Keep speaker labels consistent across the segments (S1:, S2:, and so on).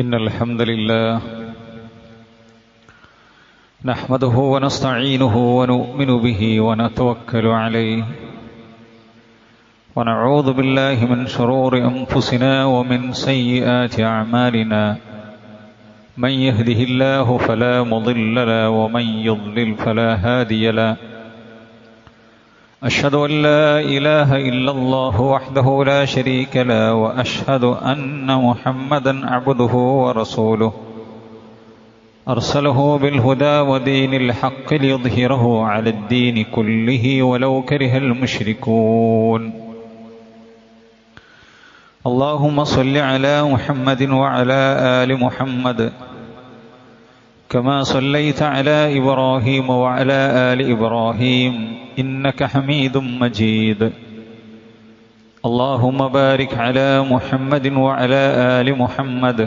S1: إن الحمد لله نحمده ونستعينه ونؤمن به ونتوكل عليه ونعوذ بالله من شرور أنفسنا ومن سيئات أعمالنا من يهده الله فلا مضل له ومن يضلل فلا هادي له أشهد أن لا إله إلا الله وحده لا شريك له وأشهد أن محمدا عبده ورسوله أرسله بالهدى ودين الحق ليظهره على الدين كله ولو كره المشركون اللهم صل على محمد وعلى آل محمد كما صليت على إبراهيم وعلى آل إبراهيم إنك حميد مجيد اللهم بارك على محمد وعلى آل محمد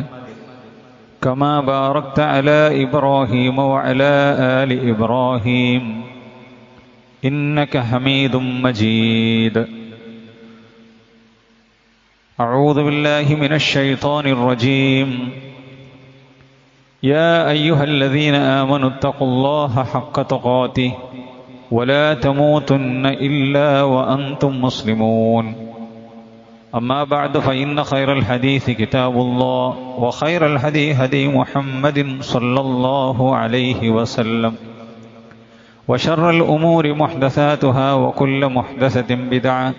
S1: كما باركت على إبراهيم وعلى آل إبراهيم إنك حميد مجيد أعوذ بالله من الشيطان الرجيم يا أيها الذين آمنوا اتقوا الله حق تقاته ولا تموتن إلا وأنتم مسلمون أما بعد فإن خير الحديث كتاب الله وخير الهدي هدي محمد صلى الله عليه وسلم وشر الأمور محدثاتها وكل محدثة بدعة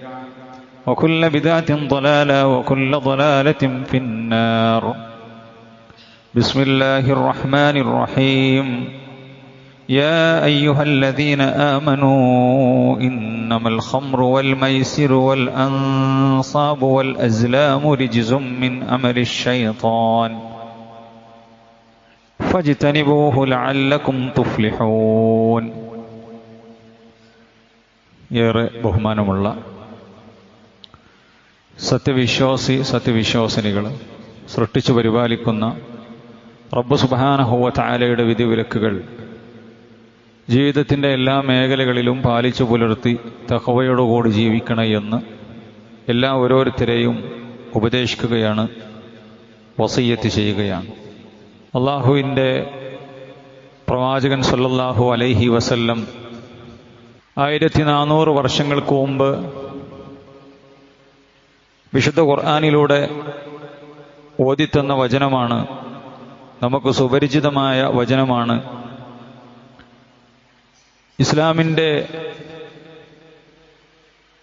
S1: وكل بدعة ضلالة وكل ضلالة في النار بسم الله الرحمن الرحيم يا أيها الذين آمنوا إنما الخمر والميسر والأنصاب والأزلام رجز من عمل الشيطان فاجتنبوه لعلكم تفلحون ഏറെ ബഹുമാനമുള്ള സത്യവിശ്വാസികൾ സൃഷ്ടിച്ചു പരിപാലിക്കുന്ന റബ്ബ് സുബ്ഹാനഹു വ തആലയുടെ വിധിവിലക്കുകൾ ജീവിതത്തിൻ്റെ എല്ലാ മേഖലകളിലും പാലിച്ചു പുലർത്തി തഖ്വയോടുകൂടി ജീവിക്കണം എന്ന് എല്ലാ ഓരോരുത്തരെയും ഉപദേശിക്കുകയാണ്, വസിയ്യത്ത് ചെയ്യുകയാണ്. അള്ളാഹുവിൻ്റെ പ്രവാചകൻ സല്ലല്ലാഹു അലൈഹി വസല്ലം 1400 വർഷങ്ങൾക്ക് മുമ്പ് വിശുദ്ധ ഖുർആനിലൂടെ ഓതിത്തന്ന വചനമാണ്, നമുക്ക് സുപരിചിതമായ വചനമാണ്. ഇസ്ലാമിൻ്റെ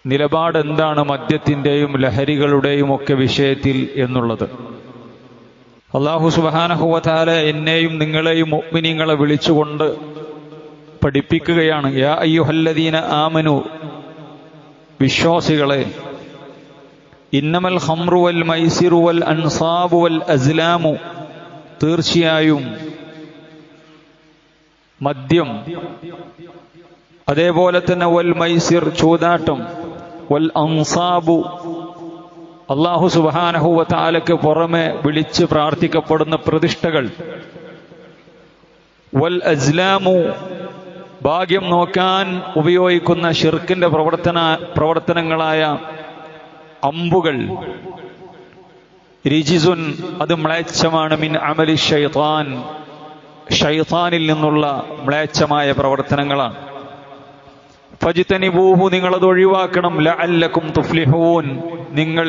S1: നിലപാട് എന്താണ് മദ്യത്തിൻ്റെയും ലഹരികളുടെയും ഒക്കെ വിഷയത്തിൽ എന്നുള്ളത്. അല്ലാഹു സുബ്ഹാനഹു വ തആല എന്നെയും നിങ്ങളെയും മുഅ്മിനീങ്ങളെ വിളിച്ചുകൊണ്ട് പഠിപ്പിക്കുകയാണ്. യാ അയ്യുഹല്ലദീന ആമനു, വിശ്വാസികളെ, ഇന്നമൽ ഖംറു വൽ മൈസിറു വൽ അൻസാബു വൽ അസ്ലാമു, തീർച്ചയായും മദ്യം, അതേപോലെ തന്നെ വൽ മൈസിർ, ചൂതാട്ടം, വൽ അൻസാബു, അല്ലാഹു സുബ്ഹാനഹു വ തആലയ്ക്ക് പുറമെ വിളിച്ച് പ്രാർത്ഥിക്കപ്പെടുന്ന പ്രതിഷ്ഠകൾ, വൽ അസ്ലാമു, ഭാഗ്യം നോക്കാൻ ഉപയോഗിക്കുന്ന ശിർക്കിന്റെ പ്രവർത്തനങ്ങളായ അമ്പുകൾ, റിജിസുൻ, അത് മ്ലേച്ഛമാണ്, മിൻ അമലി ശൈത്താൻ, ശൈത്താനിൽ നിന്നുള്ള മ്ലേച്ഛമായ പ്രവർത്തനങ്ങളാണ്. ഫജ്തനിബൂഹു, നിങ്ങളത് ഒഴിവാക്കണം, ലഅല്ലക്കും തുഫ്ലിഹൂൻ, നിങ്ങൾ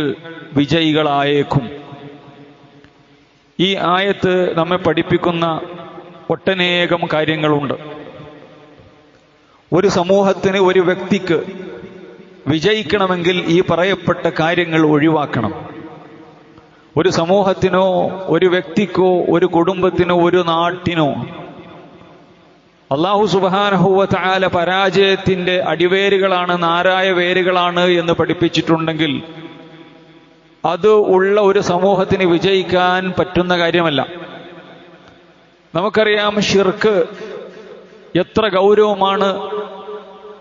S1: വിജയികളായേക്കും. ഈ ആയത്ത് നമ്മെ പഠിപ്പിക്കുന്ന ഒട്ടനേകം കാര്യങ്ങളുണ്ട്. ഒരു സമൂഹത്തിന്, ഒരു വ്യക്തിക്ക് വിജയിക്കണമെങ്കിൽ ഈ പറയപ്പെട്ട കാര്യങ്ങൾ ഒഴിവാക്കണം. ഒരു സമൂഹത്തിനോ ഒരു വ്യക്തിക്കോ ഒരു കുടുംബത്തിനോ ഒരു നാട്ടിനോ അല്ലാഹു സുബ്ഹാനഹു വ തആല പരാജയത്തിന്റെ അടിവേരുകളാണ്, നാരായ വേരുകളാണ് എന്ന് പഠിപ്പിച്ചിട്ടുണ്ടെങ്കിൽ അത് ഉള്ള ഒരു സമൂഹത്തിന് വിജയിക്കാൻ പറ്റുന്ന കാര്യമല്ല. നമുക്കറിയാം, ശിർക്ക് എത്ര ഗൗരവമാണ്.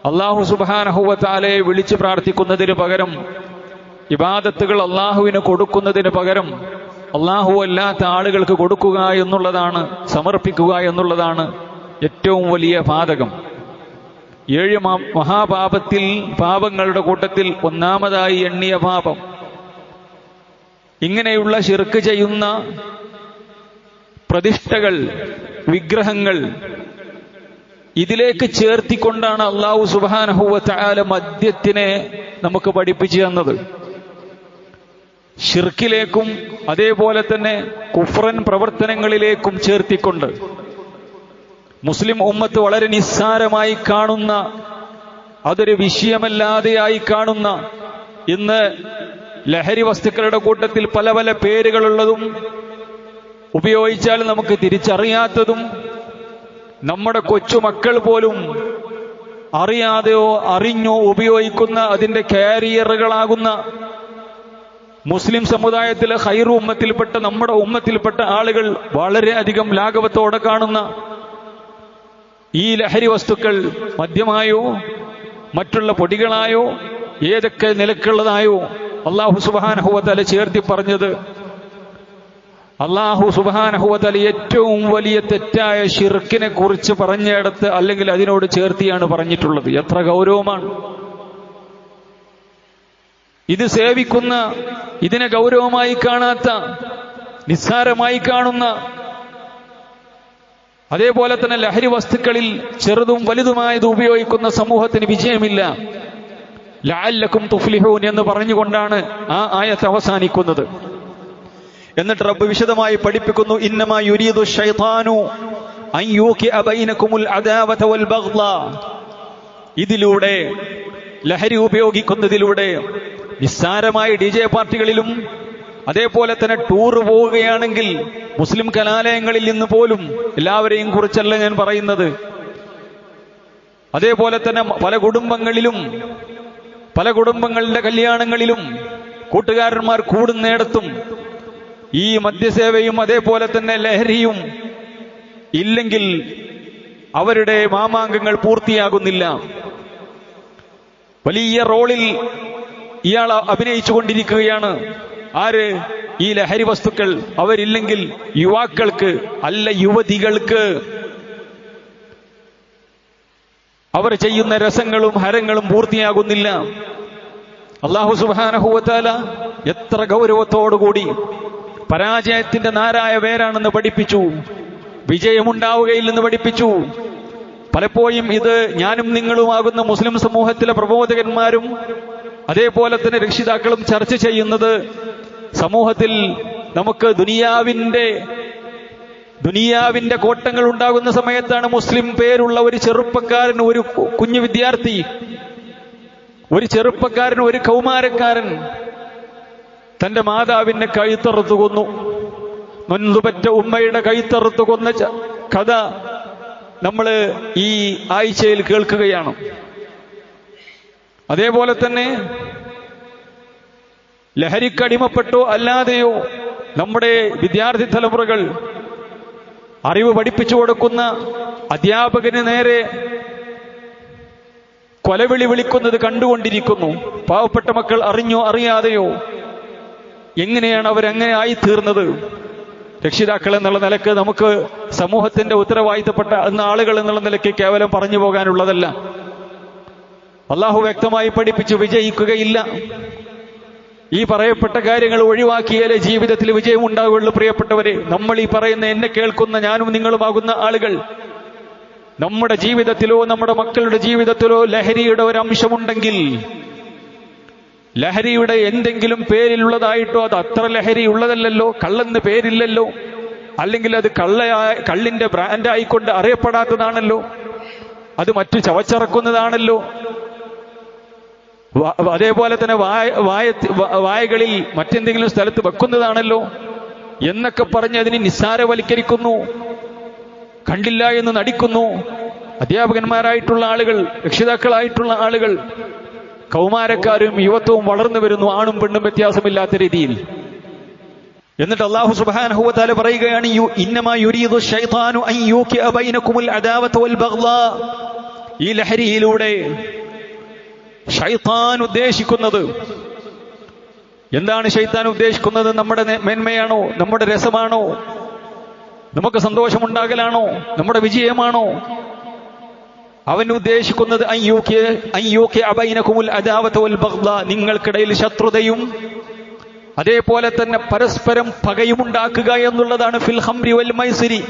S1: അല്ലാഹു സുബ്ഹാനഹു വ തആലയെ വിളിച്ച് പ്രാർത്ഥിക്കുന്നതിന് പകരം, ഇബാദത്തുകൾ അള്ളാഹുവിന് കൊടുക്കുന്നതിന് പകരം അള്ളാഹു അല്ലാത്ത ആളുകൾക്ക് കൊടുക്കുക എന്നുള്ളതാണ്, സമർപ്പിക്കുക എന്നുള്ളതാണ് ഏറ്റവും വലിയ പാതകം. 7 പാപങ്ങളുടെ കൂട്ടത്തിൽ ഒന്നാമതായി എണ്ണിയ പാപം. ഇങ്ങനെയുള്ള ശിർക്ക് ചെയ്യുന്ന പ്രതിഷ്ഠകൾ, വിഗ്രഹങ്ങൾ, ഇതിലേക്ക് ചേർത്തിക്കൊണ്ടാണ് അല്ലാഹു സുബ്ഹാനഹു വ തആല മദ്യത്തിനെ നമുക്ക് പഠിപ്പിച്ചു തന്നത്. ശിർക്കിലേക്കും അതേപോലെ തന്നെ കുഫ്രൻ പ്രവർത്തനങ്ങളിലേക്കും ചേർത്തിക്കൊണ്ട് മുസ്ലിം ഉമ്മത്ത് വളരെ നിസ്സാരമായി കാണുന്ന, അതൊരു വിഷയമല്ലാതെയായി കാണുന്ന, ഇന്ന് ലഹരി വസ്തുക്കളുടെ കൂട്ടത്തിൽ പല പല പേരുകളുള്ളതും ഉപയോഗിച്ചാൽ നമുക്ക് തിരിച്ചറിയാത്തതും നമ്മുടെ കൊച്ചുമക്കൾ പോലും അറിയാതെയോ അറിഞ്ഞോ ഉപയോഗിക്കുന്ന അതിന്റെ കാരിയറുകളാകുന്ന മുസ്ലിം സമുദായത്തിലെ ഖൈറു ഉമ്മത്തിൽപ്പെട്ട നമ്മുടെ ഉമ്മത്തിൽപ്പെട്ട ആളുകൾ വളരെയധികം ലാഘവത്തോടെ കാണുന്ന ഈ ലഹരി വസ്തുക്കൾ മദ്യമായോ മറ്റുള്ള പൊടികളായോ ഏതൊക്കെ നിലക്കുള്ളതായോ അല്ലാഹു സുബ്ഹാനഹു വ തആല ചേർത്തി പറഞ്ഞത്, അല്ലാഹു സുബ്ഹാനഹു വ തആല ഏറ്റവും വലിയ തെറ്റായ ശിർക്കിനെ കുറിച്ച് പറഞ്ഞിടത്ത് അല്ലെങ്കിൽ അതിനോട് ചേർത്തിയാണ് പറഞ്ഞിട്ടുള്ളത്. എത്ര ഗൗരവമാണ്! ഇത് സേവിക്കുന്ന, ഇതിനെ ഗൗരവമായി കാണാത്ത, നിസ്സാരമായി കാണുന്ന, അതേപോലെ തന്നെ ലഹരി വസ്തുക്കളിൽ ചെറുതും വലുതുമായത് ഉപയോഗിക്കുന്ന സമൂഹത്തിന് വിജയമില്ല. ലഅല്ലക്കും തുഫ്ലിഹൂൻ എന്ന് പറഞ്ഞുകൊണ്ടാണ് ആ ആയത്ത് അവസാനിക്കുന്നത്. എന്നിട്ട് റബ്ബ് വിശദമായി പഠിപ്പിക്കുന്നു, ഇന്നമാ യുരീദു ശൈത്താനു അൻ യൂഖിഅ ബൈനകുമുൽ അദാവത വൽ ബഗ്ള. ഇതിലൂടെ, ലഹരി ഉപയോഗിക്കുന്നതിലൂടെ, നിസ്സാരമായ DJ പാർട്ടികളിലും അതേപോലെ തന്നെ ടൂർ പോവുകയാണെങ്കിൽ മുസ്ലിം കലാലയങ്ങളിൽ നിന്ന് പോലും, എല്ലാവരെയും കുറിച്ചല്ല ഞാൻ പറയുന്നത്, അതേപോലെ തന്നെ പല കുടുംബങ്ങളുടെ കല്യാണങ്ങളിലും കൂട്ടുകാരന്മാർ കൂടുന്നിടത്തും ഈ മദ്യസേവയും അതേപോലെ തന്നെ ലഹരിയും ഇല്ലെങ്കിൽ അവരുടെ മാമാങ്കങ്ങൾ പൂർത്തിയാകുന്നില്ല. വലിയ റോളിൽ ഇയാൾ അഭിനയിച്ചു കൊണ്ടിരിക്കുകയാണ്. ആര്? ഈ ലഹരി വസ്തുക്കൾ. അവരില്ലെങ്കിൽ യുവാക്കൾക്ക്, അല്ല യുവതികൾക്ക്, അവർ ചെയ്യുന്ന രസങ്ങളും ഹരങ്ങളും പൂർത്തിയാകുന്നില്ല. അല്ലാഹു സുബ്ഹാനഹു വ തആല എത്ര ഗൗരവത്തോടുകൂടി പരാജയത്തിന്റെ നാരായ വേരാണെന്ന് പഠിപ്പിച്ചു, വിജയമുണ്ടാവുകയില്ലെന്ന് പഠിപ്പിച്ചു. പലപ്പോഴും ഇത് ഞാനും നിങ്ങളുമാകുന്ന മുസ്ലിം സമൂഹത്തിലെ പ്രബോധകന്മാരും അതേപോലെ തന്നെ രക്ഷിതാക്കളും ചർച്ച ചെയ്യുന്നത്, സമൂഹത്തിൽ നമുക്ക് ദുനിയാവിന്റെ കോട്ടങ്ങൾ ഉണ്ടാകുന്ന സമയത്താണ് മുസ്ലിം പേരുള്ള ഒരു ചെറുപ്പക്കാരൻ, ഒരു കുഞ്ഞു വിദ്യാർത്ഥി, ഒരു ചെറുപ്പക്കാരൻ, ഒരു കൗമാരക്കാരൻ തന്റെ മാതാവിന്റെ കഴുത്തറുത്തു കൊന്നു. നൊന്തുപറ്റ ഉമ്മയുടെ കഴുത്തറുത്തു കൊന്ന കഥ നമ്മൾ ഈ ആഴ്ചയിൽ കേൾക്കുകയാണ്. അതേപോലെ തന്നെ ലഹരിക്കടിമപ്പെട്ടോ അല്ലാതെയോ നമ്മുടെ വിദ്യാർത്ഥി തലമുറകൾ അറിവ് പഠിപ്പിച്ചു കൊടുക്കുന്ന അധ്യാപകന് നേരെ കൊലവിളി വിളിക്കുന്നത് കണ്ടുകൊണ്ടിരിക്കുന്നു. പാവപ്പെട്ട മക്കൾ അറിഞ്ഞോ അറിയാതെയോ എങ്ങനെയാണ് അവരങ്ങനെ ആയിത്തീർന്നത്? രക്ഷിതാക്കൾ എന്നുള്ള നിലക്ക്, നമുക്ക് സമൂഹത്തിന്റെ ഉത്തരവാദിത്തപ്പെട്ട ആളുകൾ എന്നുള്ള നിലയ്ക്ക് കേവലം പറഞ്ഞു പോകാനുള്ളതല്ല. അള്ളാഹു വ്യക്തമായി പഠിപ്പിച്ചു, വിജയിക്കുകയില്ല. ഈ പറയപ്പെട്ട കാര്യങ്ങൾ ഒഴിവാക്കിയാലേ ജീവിതത്തിൽ വിജയം ഉണ്ടാവുകയുള്ളൂ. പ്രിയപ്പെട്ടവരെ, നമ്മൾ ഈ പറയുന്ന, എന്നെ കേൾക്കുന്ന ഞാനും നിങ്ങളുമാകുന്ന ആളുകൾ, നമ്മുടെ ജീവിതത്തിലോ നമ്മുടെ മക്കളുടെ ജീവിതത്തിലോ ലഹരിയുടെ ഒരു അംശമുണ്ടെങ്കിൽ, ലഹരിയുടെ എന്തെങ്കിലും പേരിലുള്ളതായിട്ടോ, അത് അത്ര ലഹരി ഉള്ളതല്ലല്ലോ, കള്ളെന്ന് പേരില്ലല്ലോ, അല്ലെങ്കിൽ അത് കള്ളിന്റെ ബ്രാൻഡായിക്കൊണ്ട് അറിയപ്പെടാത്തതാണല്ലോ, അത് മറ്റു ചവച്ചറക്കുന്നതാണല്ലോ, അതേപോലെ തന്നെ വായകളിൽ മറ്റെന്തെങ്കിലും സ്ഥലത്ത് വെക്കുന്നതാണല്ലോ എന്നൊക്കെ പറഞ്ഞ് അതിനെ നിസ്സാരവൽക്കരിക്കുന്നു, കണ്ടില്ല എന്ന് നടിക്കുന്നു. അധ്യാപകന്മാരായിട്ടുള്ള ആളുകൾ, രക്ഷിതാക്കളായിട്ടുള്ള ആളുകൾ, കൗമാരക്കാരും യുവത്വവും വളർന്നു വരുന്നു, ആണും പെണ്ണും വ്യത്യാസമില്ലാത്ത രീതിയിൽ. എന്നിട്ട് അല്ലാഹു സുബ്ഹാനഹു വ തആല പറയുകയാണ്, ഇന്നമാ യുരീദു ശൈത്താനു അൻ യൂഖിഅ ബൈനകുമുൽ അദാവത വൽ ബഗ്ളാ. ഈ ലഹരിയിലൂടെ ശൈത്താൻ ഉദ്ദേശിക്കുന്നത് എന്താണ്? ശൈത്താൻ ഉദ്ദേശിക്കുന്നത് നമ്മുടെ മേന്മയാണോ? നമ്മുടെ രസമാണോ? നമുക്ക് സന്തോഷമുണ്ടാകലാണോ? നമ്മുടെ വിജയമാണോ? അവൻ ഉദ്ദേശിക്കുന്നത് നിങ്ങൾക്കിടയിൽ ശത്രുതയും അതേപോലെ തന്നെ പരസ്പരം പകയുമുണ്ടാക്കുക എന്നുള്ളതാണ് ഫിൽ ഖംരി വൽ മൈസിരി.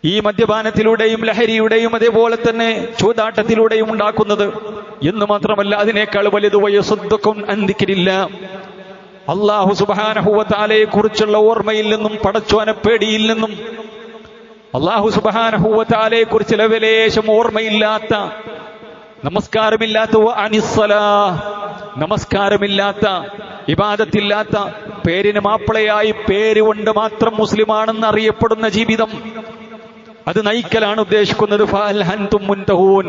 S1: ഈ മദ്യപാനത്തിലൂടെയും ലഹരിയുടെയും അതേപോലെ തന്നെ ചൂതാട്ടത്തിലൂടെയും ഉണ്ടാക്കുന്നത് എന്ന് മാത്രമല്ല, അതിനേക്കാൾ വലുത് വയസുദ്ദുക്കും അൻ ദിക്രില്ലാ, അല്ലാഹു സുബ്ഹാനഹു വ തആലയെ കുറിച്ചുള്ള ഓർമ്മയിൽ നിന്നും പടച്ചോനെ പേടിയിൽ നിന്നും അല്ലാഹു സുബ്ഹാനഹു വ തആലയെ കുറിച്ച് ലവലേശം ഓർമ്മയില്ലാത്ത, നമസ്കാരമില്ലാത്ത, നമസ്കാരമില്ലാത്ത, ഇബാദത്തില്ലാത്ത, പേരിന് മാപ്പിളയായി പേര് കൊണ്ട് മാത്രം മുസ്ലിമാണെന്ന് അറിയപ്പെടുന്ന ജീവിതം, അത് നയിക്കലാണ് ഉദ്ദേശിക്കുന്നത്. ഫഹൽ അൻതും മുൻതഹൂൻ.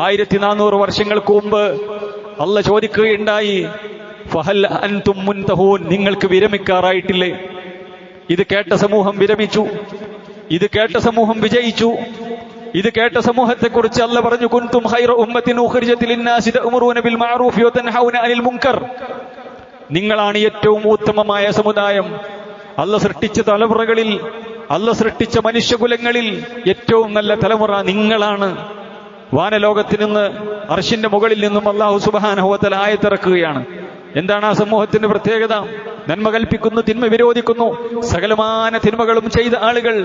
S1: 1400 വർഷങ്ങൾക്ക് മുമ്പ് അള്ളാഹ് ചോദിക്കുകയുണ്ടായി, ഫഹൽ അൻതും മുൻതഹൂൻ, നിങ്ങൾക്ക് വിരമിക്കാറായിട്ടില്ലേ? ഇത് കേട്ട സമൂഹം വിരമിച്ചു, ഇത് കേട്ട സമൂഹം വിജയിച്ചു. ഇത് കേട്ട സമൂഹത്തെക്കുറിച്ച് അള്ളാഹ് പറഞ്ഞു, കുൻതും ഖൈറ ഉമ്മത്തിൻ ഉഖ്രിജത് ലിന്നാസി തഅ്മുറൂന ബിൽ മഅറൂഫി വതൻഹൗന അനിൽ മുൻകർ. നിങ്ങളാണ് ഏറ്റവും ഉത്തമമായ സമുദായം. അള്ളാഹ് സൃഷ്ടിച്ച തലമുറകളിൽ, അള്ളാഹ് സൃഷ്ടിച്ച മനുഷ്യകുലങ്ങളിൽ ഏറ്റവും നല്ല തലമുറ നിങ്ങളാണ്. വാനലോകത്ത് നിന്ന്, അർശിന്റെ മുകളിൽ നിന്നും അല്ലാഹു സുബ്ഹാനഹു വ തആല ആയത്തിറക്കുകയാണ്. എന്താണ് ആ സമൂഹത്തിന്റെ പ്രത്യേകത? നന്മ കൽപ്പിക്കുന്നു, തിന്മ വിരോധിക്കുന്നു. സകലമാന തിന്മകളും ചെയ്ത ആളുകൾ,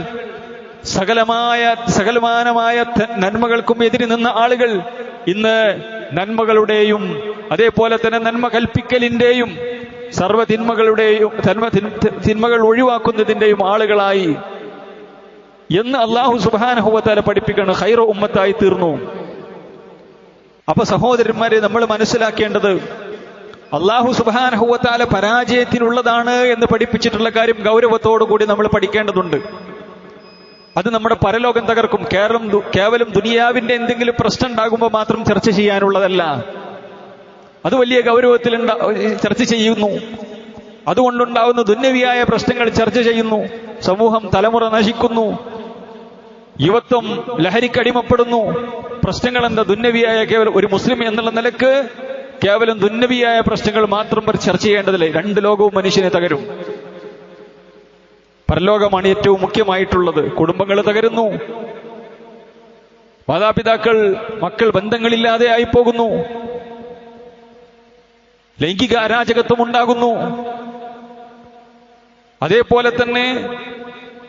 S1: സകലമാനമായ നന്മകൾക്കും എതിരി നിന്ന ആളുകൾ ഇന്ന് നന്മകളുടെയും അതേപോലെ തന്നെ നന്മ കൽപ്പിക്കലിന്റെയും സർവ്വ തിന്മകളുടെയും തിന്മകൾ ഒഴിവാക്കുന്നതിന്റെയും ആളുകളായി എന്ന് അല്ലാഹു സുബ്ഹാനഹു വ തആല പഠിപ്പിക്കണം. ഖൈറ ഉമ്മത്തായി തീർന്നു. അപ്പൊ സഹോദരന്മാരെ, നമ്മൾ മനസ്സിലാക്കേണ്ടത് അല്ലാഹു സുബ്ഹാനഹു വ തആല പരാജയത്തിനുള്ളതാണ് എന്ന് പഠിപ്പിച്ചിട്ടുള്ള കാര്യം ഗൗരവത്തോടു കൂടി നമ്മൾ പഠിക്കേണ്ടതുണ്ട്. അത് നമ്മുടെ പരലോകം തകർക്കും. കേവലം ദുനിയാവിന്റെ എന്തെങ്കിലും പ്രശ്നം ഉണ്ടാകുമ്പോൾ മാത്രം ചർച്ച ചെയ്യാനുള്ളതല്ല. അത് വലിയ ഗൗരവത്തിൽ ചർച്ച ചെയ്യുന്നു. അതുകൊണ്ടുണ്ടാവുന്ന ദുന്യവിയായ പ്രശ്നങ്ങൾ ചർച്ച ചെയ്യുന്നു. സമൂഹം, തലമുറ നശിക്കുന്നു, യുവത്വം ലഹരിക്കടിമപ്പെടുന്നു. പ്രശ്നങ്ങൾ എന്താ? ദുന്യവിയായ, കേവലം ഒരു മുസ്ലിം എന്നുള്ള നിലക്ക് കേവലം ദുന്യവിയായ പ്രശ്നങ്ങൾ മാത്രം ചർച്ച ചെയ്യേണ്ടതില്ലേ? 2 ലോകവും മനുഷ്യനെ തകരും. പരലോകമാണ് ഏറ്റവും മുഖ്യമായിട്ടുള്ളത്. കുടുംബങ്ങൾ തകരുന്നു, മാതാപിതാക്കൾ, മക്കൾ ബന്ധങ്ങളില്ലാതെ ആയി പോകുന്നു, ലൈംഗിക അരാജകത്വം ഉണ്ടാകുന്നു. അതേപോലെ തന്നെ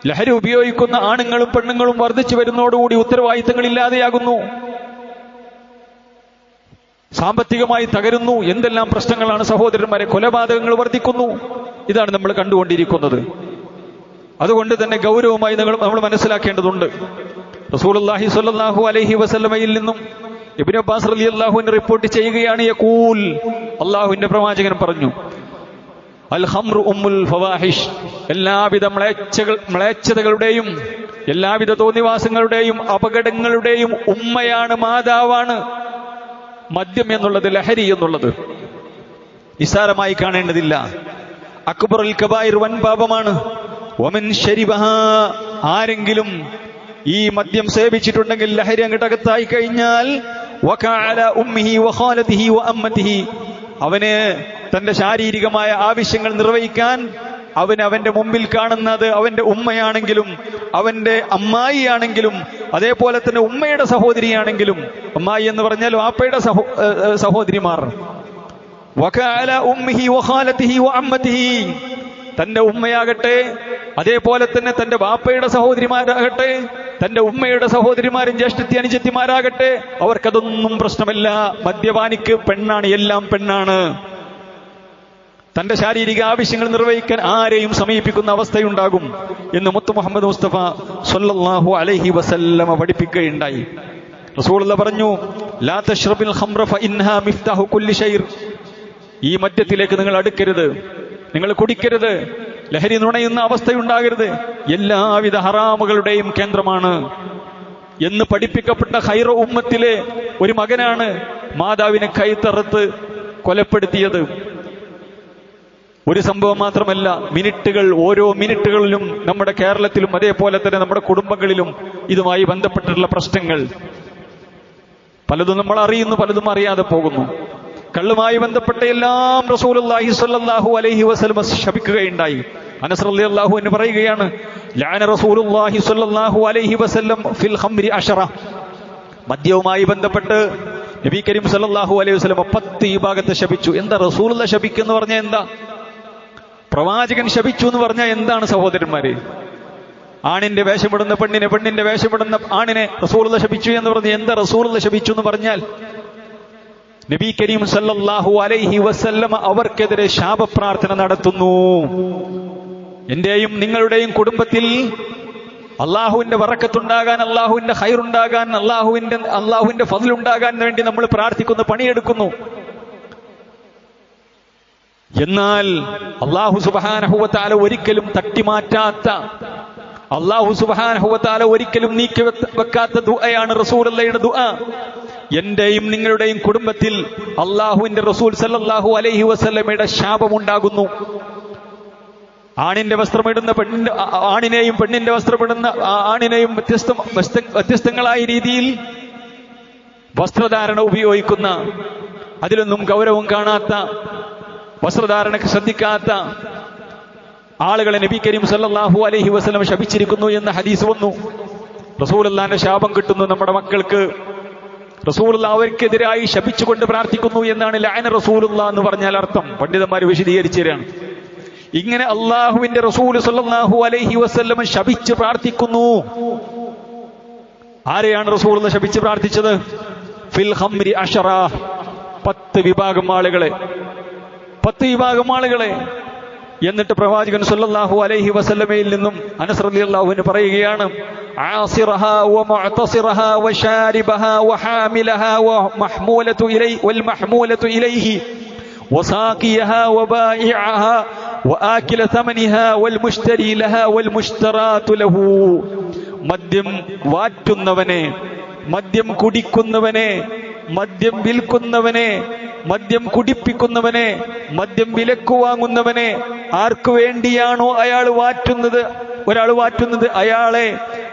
S1: ലഹരി ഉപയോഗിക്കുന്ന ആണുങ്ങളും പെണ്ണുങ്ങളും വർദ്ധിച്ചു വരുന്നതോടുകൂടി ഉത്തരവാദിത്തങ്ങളില്ലാതെയാകുന്നു, സാമ്പത്തികമായി തകരുന്നു. എന്തെല്ലാം പ്രശ്നങ്ങളാണ് സഹോദരന്മാരെ! കൊലപാതകങ്ങൾ വർദ്ധിക്കുന്നു. ഇതാണ് നമ്മൾ കണ്ടുകൊണ്ടിരിക്കുന്നത്. അതുകൊണ്ട് തന്നെ ഗൗരവമായി നമ്മൾ മനസ്സിലാക്കേണ്ടതുണ്ട്. റസൂലുള്ളാഹി സ്വല്ലല്ലാഹു അലൈഹി വസല്ലമയിൽ നിന്നും ഇബ്നു അബ്ബാസ് റളിയല്ലാഹു അൻഹു റിപ്പോർട്ട് ചെയ്യുകയാണ്, യഖൂൽ, അല്ലാഹുവിന്റെ പ്രവാചകൻ പറഞ്ഞു, അൽ ഖംറു ഉമ്മുൽ ഫവാഹിഷ്, എല്ലാവിധ മ്ലേച്ഛതകളുടെയും എല്ലാവിധ തോന്നിവാസങ്ങളുടെയും അപകടങ്ങളുടെയും ഉമ്മയാണ്, മാതാവാണ് മദ്യം എന്നുള്ളത്, ലഹരി എന്നുള്ളത്. നിസ്സാരമായി കാണേണ്ടതില്ല. അക്ബറുൽ കബായിർ, വൻ പാപമാണ്. വമൻ ശരിബഹാ, ആരെങ്കിലും ഈ മദ്യം സേവിച്ചിട്ടുണ്ടെങ്കിൽ, ലഹരി അങ്ങോട്ടകത്തായി കഴിഞ്ഞാൽ, വകഅല ഉമ്മിഹി വഖാലതിഹി വഅമ്മതിഹി, അവന് തന്റെ ശാരീരികമായ ആവശ്യങ്ങൾ നിർവഹിക്കാൻ അവന്റെ മുമ്പിൽ കാണുന്നത് അവന്റെ ഉമ്മയാണെങ്കിലും അവന്റെ അമ്മായിയാണെങ്കിലും അതേപോലെ തന്നെ ഉമ്മയുടെ സഹോദരിയാണെങ്കിലും, അമ്മായി എന്ന് പറഞ്ഞാൽ വാപ്പയുടെ സഹോദരിമാർ, വകഅല ഉമ്മിഹി വഖാലതിഹി വഅമ്മതിഹി, തന്റെ ഉമ്മയാകട്ടെ അതേപോലെ തന്നെ തന്റെ വാപ്പയുടെ സഹോദരിമാരാകട്ടെ തന്റെ ഉമ്മയുടെ സഹോദരിമാരും ജ്യേഷ്ഠത്തി അനുജത്തിമാരാകട്ടെ, അവർക്കതൊന്നും പ്രശ്നമല്ല. മദ്യപാനിക്ക് പെണ്ണാണ്, എല്ലാം പെണ്ണാണ്. തന്റെ ശാരീരിക ആവശ്യങ്ങൾ നിർവഹിക്കാൻ ആരെയും സമീപിക്കുന്ന അവസ്ഥയുണ്ടാകും എന്ന് മുത്ത് മുഹമ്മദ് മുസ്തഫ സ്വല്ലല്ലാഹു അലൈഹി വസല്ലമ പഠിപ്പിക്കുകയുണ്ടായി. റസൂലുള്ളാഹി പറഞ്ഞു, ലാ തശ്റബിൽ ഖംറ ഫഇൻഹാ മിഫ്താഹു കുല്ലി ഷൈർ, ഈ മദ്യത്തിലേക്ക് നിങ്ങൾ അടുക്കരുത്, നിങ്ങൾ കുടിക്കരുത്, ലഹരി നുണയുന്ന അവസ്ഥയുണ്ടാകരുത്, എല്ലാവിധ ഹറാമുകളുടെയും കേന്ദ്രമാണ് എന്ന് പഠിപ്പിക്കപ്പെട്ട ഖൈറ ഉമ്മത്തിലെ ഒരു മകനാണ് മാതാവിനെ കൈത്തറുത്ത് കൊലപ്പെടുത്തിയത്. ഒരു സംഭവം മാത്രമല്ല, മിനിറ്റുകൾ, ഓരോ മിനിറ്റുകളിലും നമ്മുടെ കേരളത്തിലും അതേപോലെ തന്നെ നമ്മുടെ കുടുംബങ്ങളിലും ഇതുമായി ബന്ധപ്പെട്ടിട്ടുള്ള പ്രശ്നങ്ങൾ പലതും നമ്മൾ അറിയുന്നു, പലതും അറിയാതെ പോകുന്നു. കള്ളുമായി ബന്ധപ്പെട്ട എല്ലാം റസൂലുള്ളാഹി സ്വല്ലല്ലാഹു അലൈഹി വസല്ലം ശപിക്കുകയുണ്ടായി. അനസ് റളിയല്ലാഹു അൻഹു പറയുകയാണ്, ലഅന റസൂലുള്ളാഹി സ്വല്ലല്ലാഹു അലൈഹി വസല്ലം ഫിൽ ഖംരി 10, മദ്യവുമായി ബന്ധപ്പെട്ട് നബി കരീം സല്ലല്ലാഹു അലൈഹി വസല്ലം 10 വിഭാഗത്തെ ശപിച്ചു. എന്താ റസൂലുള്ള ശപിക്കുന്നു പറഞ്ഞാൽ എന്താ? പ്രവാചകൻ ശപിച്ചു എന്ന് പറഞ്ഞാൽ എന്താണ് സഹോദരന്മാരെ? ആണിന്റെ വേഷമിടുന്ന പെണ്ണിനെ, പെണ്ണിന്റെ വേഷമിടുന്ന ആണിനെ റസൂലുള്ള ശപിച്ചു എന്ന് പറഞ്ഞാൽ എന്താ? റസൂലുള്ള ശപിച്ചു എന്ന് പറഞ്ഞാൽ നബി കരീം സല്ലല്ലാഹു അലൈഹി വസല്ലം അവർക്കെതിരെ ശാപപ്രാർത്ഥന നടത്തുന്നു. എന്റെയും നിങ്ങളുടെയും കുടുംബത്തിൽ അള്ളാഹുവിന്റെ ബറക്കത്തുണ്ടാകാൻ, അള്ളാഹുവിന്റെ ഖൈറുണ്ടാകാൻ, അള്ളാഹുവിന്റെ ഫദ്ലുണ്ടാകാൻ വേണ്ടി നമ്മൾ പ്രാർത്ഥിക്കുന്നു, പണിയെടുക്കുന്നു. എന്നാൽ അള്ളാഹു സുബ്ഹാനഹു വ തആല ഒരിക്കലും തട്ടിമാറ്റാത്ത, അള്ളാഹു സുബ്ഹാനഹു വ തആല ഒരിക്കലും നീക്കി വെക്കാത്ത ദുആയാണ് റസൂലുള്ളാഹിയുടെ ദുആ. എന്റെയും നിങ്ങളുടെയും കുടുംബത്തിൽ അള്ളാഹുവിന്റെ റസൂൽ സല്ലല്ലാഹു അലൈഹി വസല്ലമയുടെ ശാപമുണ്ടാകുന്നു. ആണിന്റെ വസ്ത്രമിടുന്ന പെണ്ണിന്റെ, ആണിനെയും പെണ്ണിന്റെ വസ്ത്രമിടുന്ന ആണിനെയും വ്യത്യസ്തങ്ങളായ രീതിയിൽ വസ്ത്രധാരണ ഉപയോഗിക്കുന്ന, അതിലൊന്നും ഗൗരവം കാണാത്ത, വസ്ത്രധാരണക്ക് ശ്രദ്ധിക്കാത്ത ആളുകളെ നബി കരീം സല്ലല്ലാഹു അലൈഹി വസല്ലം ശപിച്ചിരിക്കുന്നു എന്ന ഹദീസ് വന്നു. റസൂലുള്ളാഹിന്റെ ശാപം കിട്ടുന്നു നമ്മുടെ മക്കൾക്ക്. റസൂലുള്ളാഹി അവർക്കെതിരായി ശപിച്ചുകൊണ്ട് പ്രാർത്ഥിക്കുന്നു എന്നാണ് ലഅന റസൂലുള്ളാഹി എന്ന് പറഞ്ഞാൽ അർത്ഥം. പണ്ഡിതന്മാർ വിശദീകരിച്ചു തരാണ്. ഇങ്ങനെ അള്ളാഹുവിന്റെ റസൂൽ സല്ലല്ലാഹു അലൈഹി വസല്ലം ശപിച്ച് പ്രാർത്ഥിക്കുന്നു. ആരെയാണ് റസൂലുള്ളാഹി ശപിച്ച് പ്രാർത്ഥിച്ചത്? ഫിൽ ഖംരി അശറ, 10 വിഭാഗം ആളുകളെ, 10 വിഭാഗം ആളുകളെ. എന്നിട്ട് പ്രവാചകൻ സല്ലല്ലാഹു അലൈഹി വസല്ലമയിൽ നിന്നും അനസ് റളിയല്ലാഹു അൻഹു പറയുകയാണ്, ആസിറഹാ വമുഅതസിറഹാ വശാരിബഹാ വഹാമിലഹാ വൽമഹ്മൂലതു ഇലൈഹി വസാഖിയഹാ വബായിഅഹാ വആകില തമനിഹാ വൽമുശ്തരി ലഹാ വൽമുശ്തറാതു ലഹു. മദ്യം വാറ്റുന്നവനെ, മദ്യം കുടിക്കുന്നവനെ, മദ്യം വിൽക്കുന്നവനെ, മദ്യം കുടിപ്പിക്കുന്നവനെ, മദ്യം വിലക്കു വാങ്ങുന്നവനെ, ആർക്കു വേണ്ടിയാണോ ഒരാൾ വാറ്റുന്നത് അയാളെ,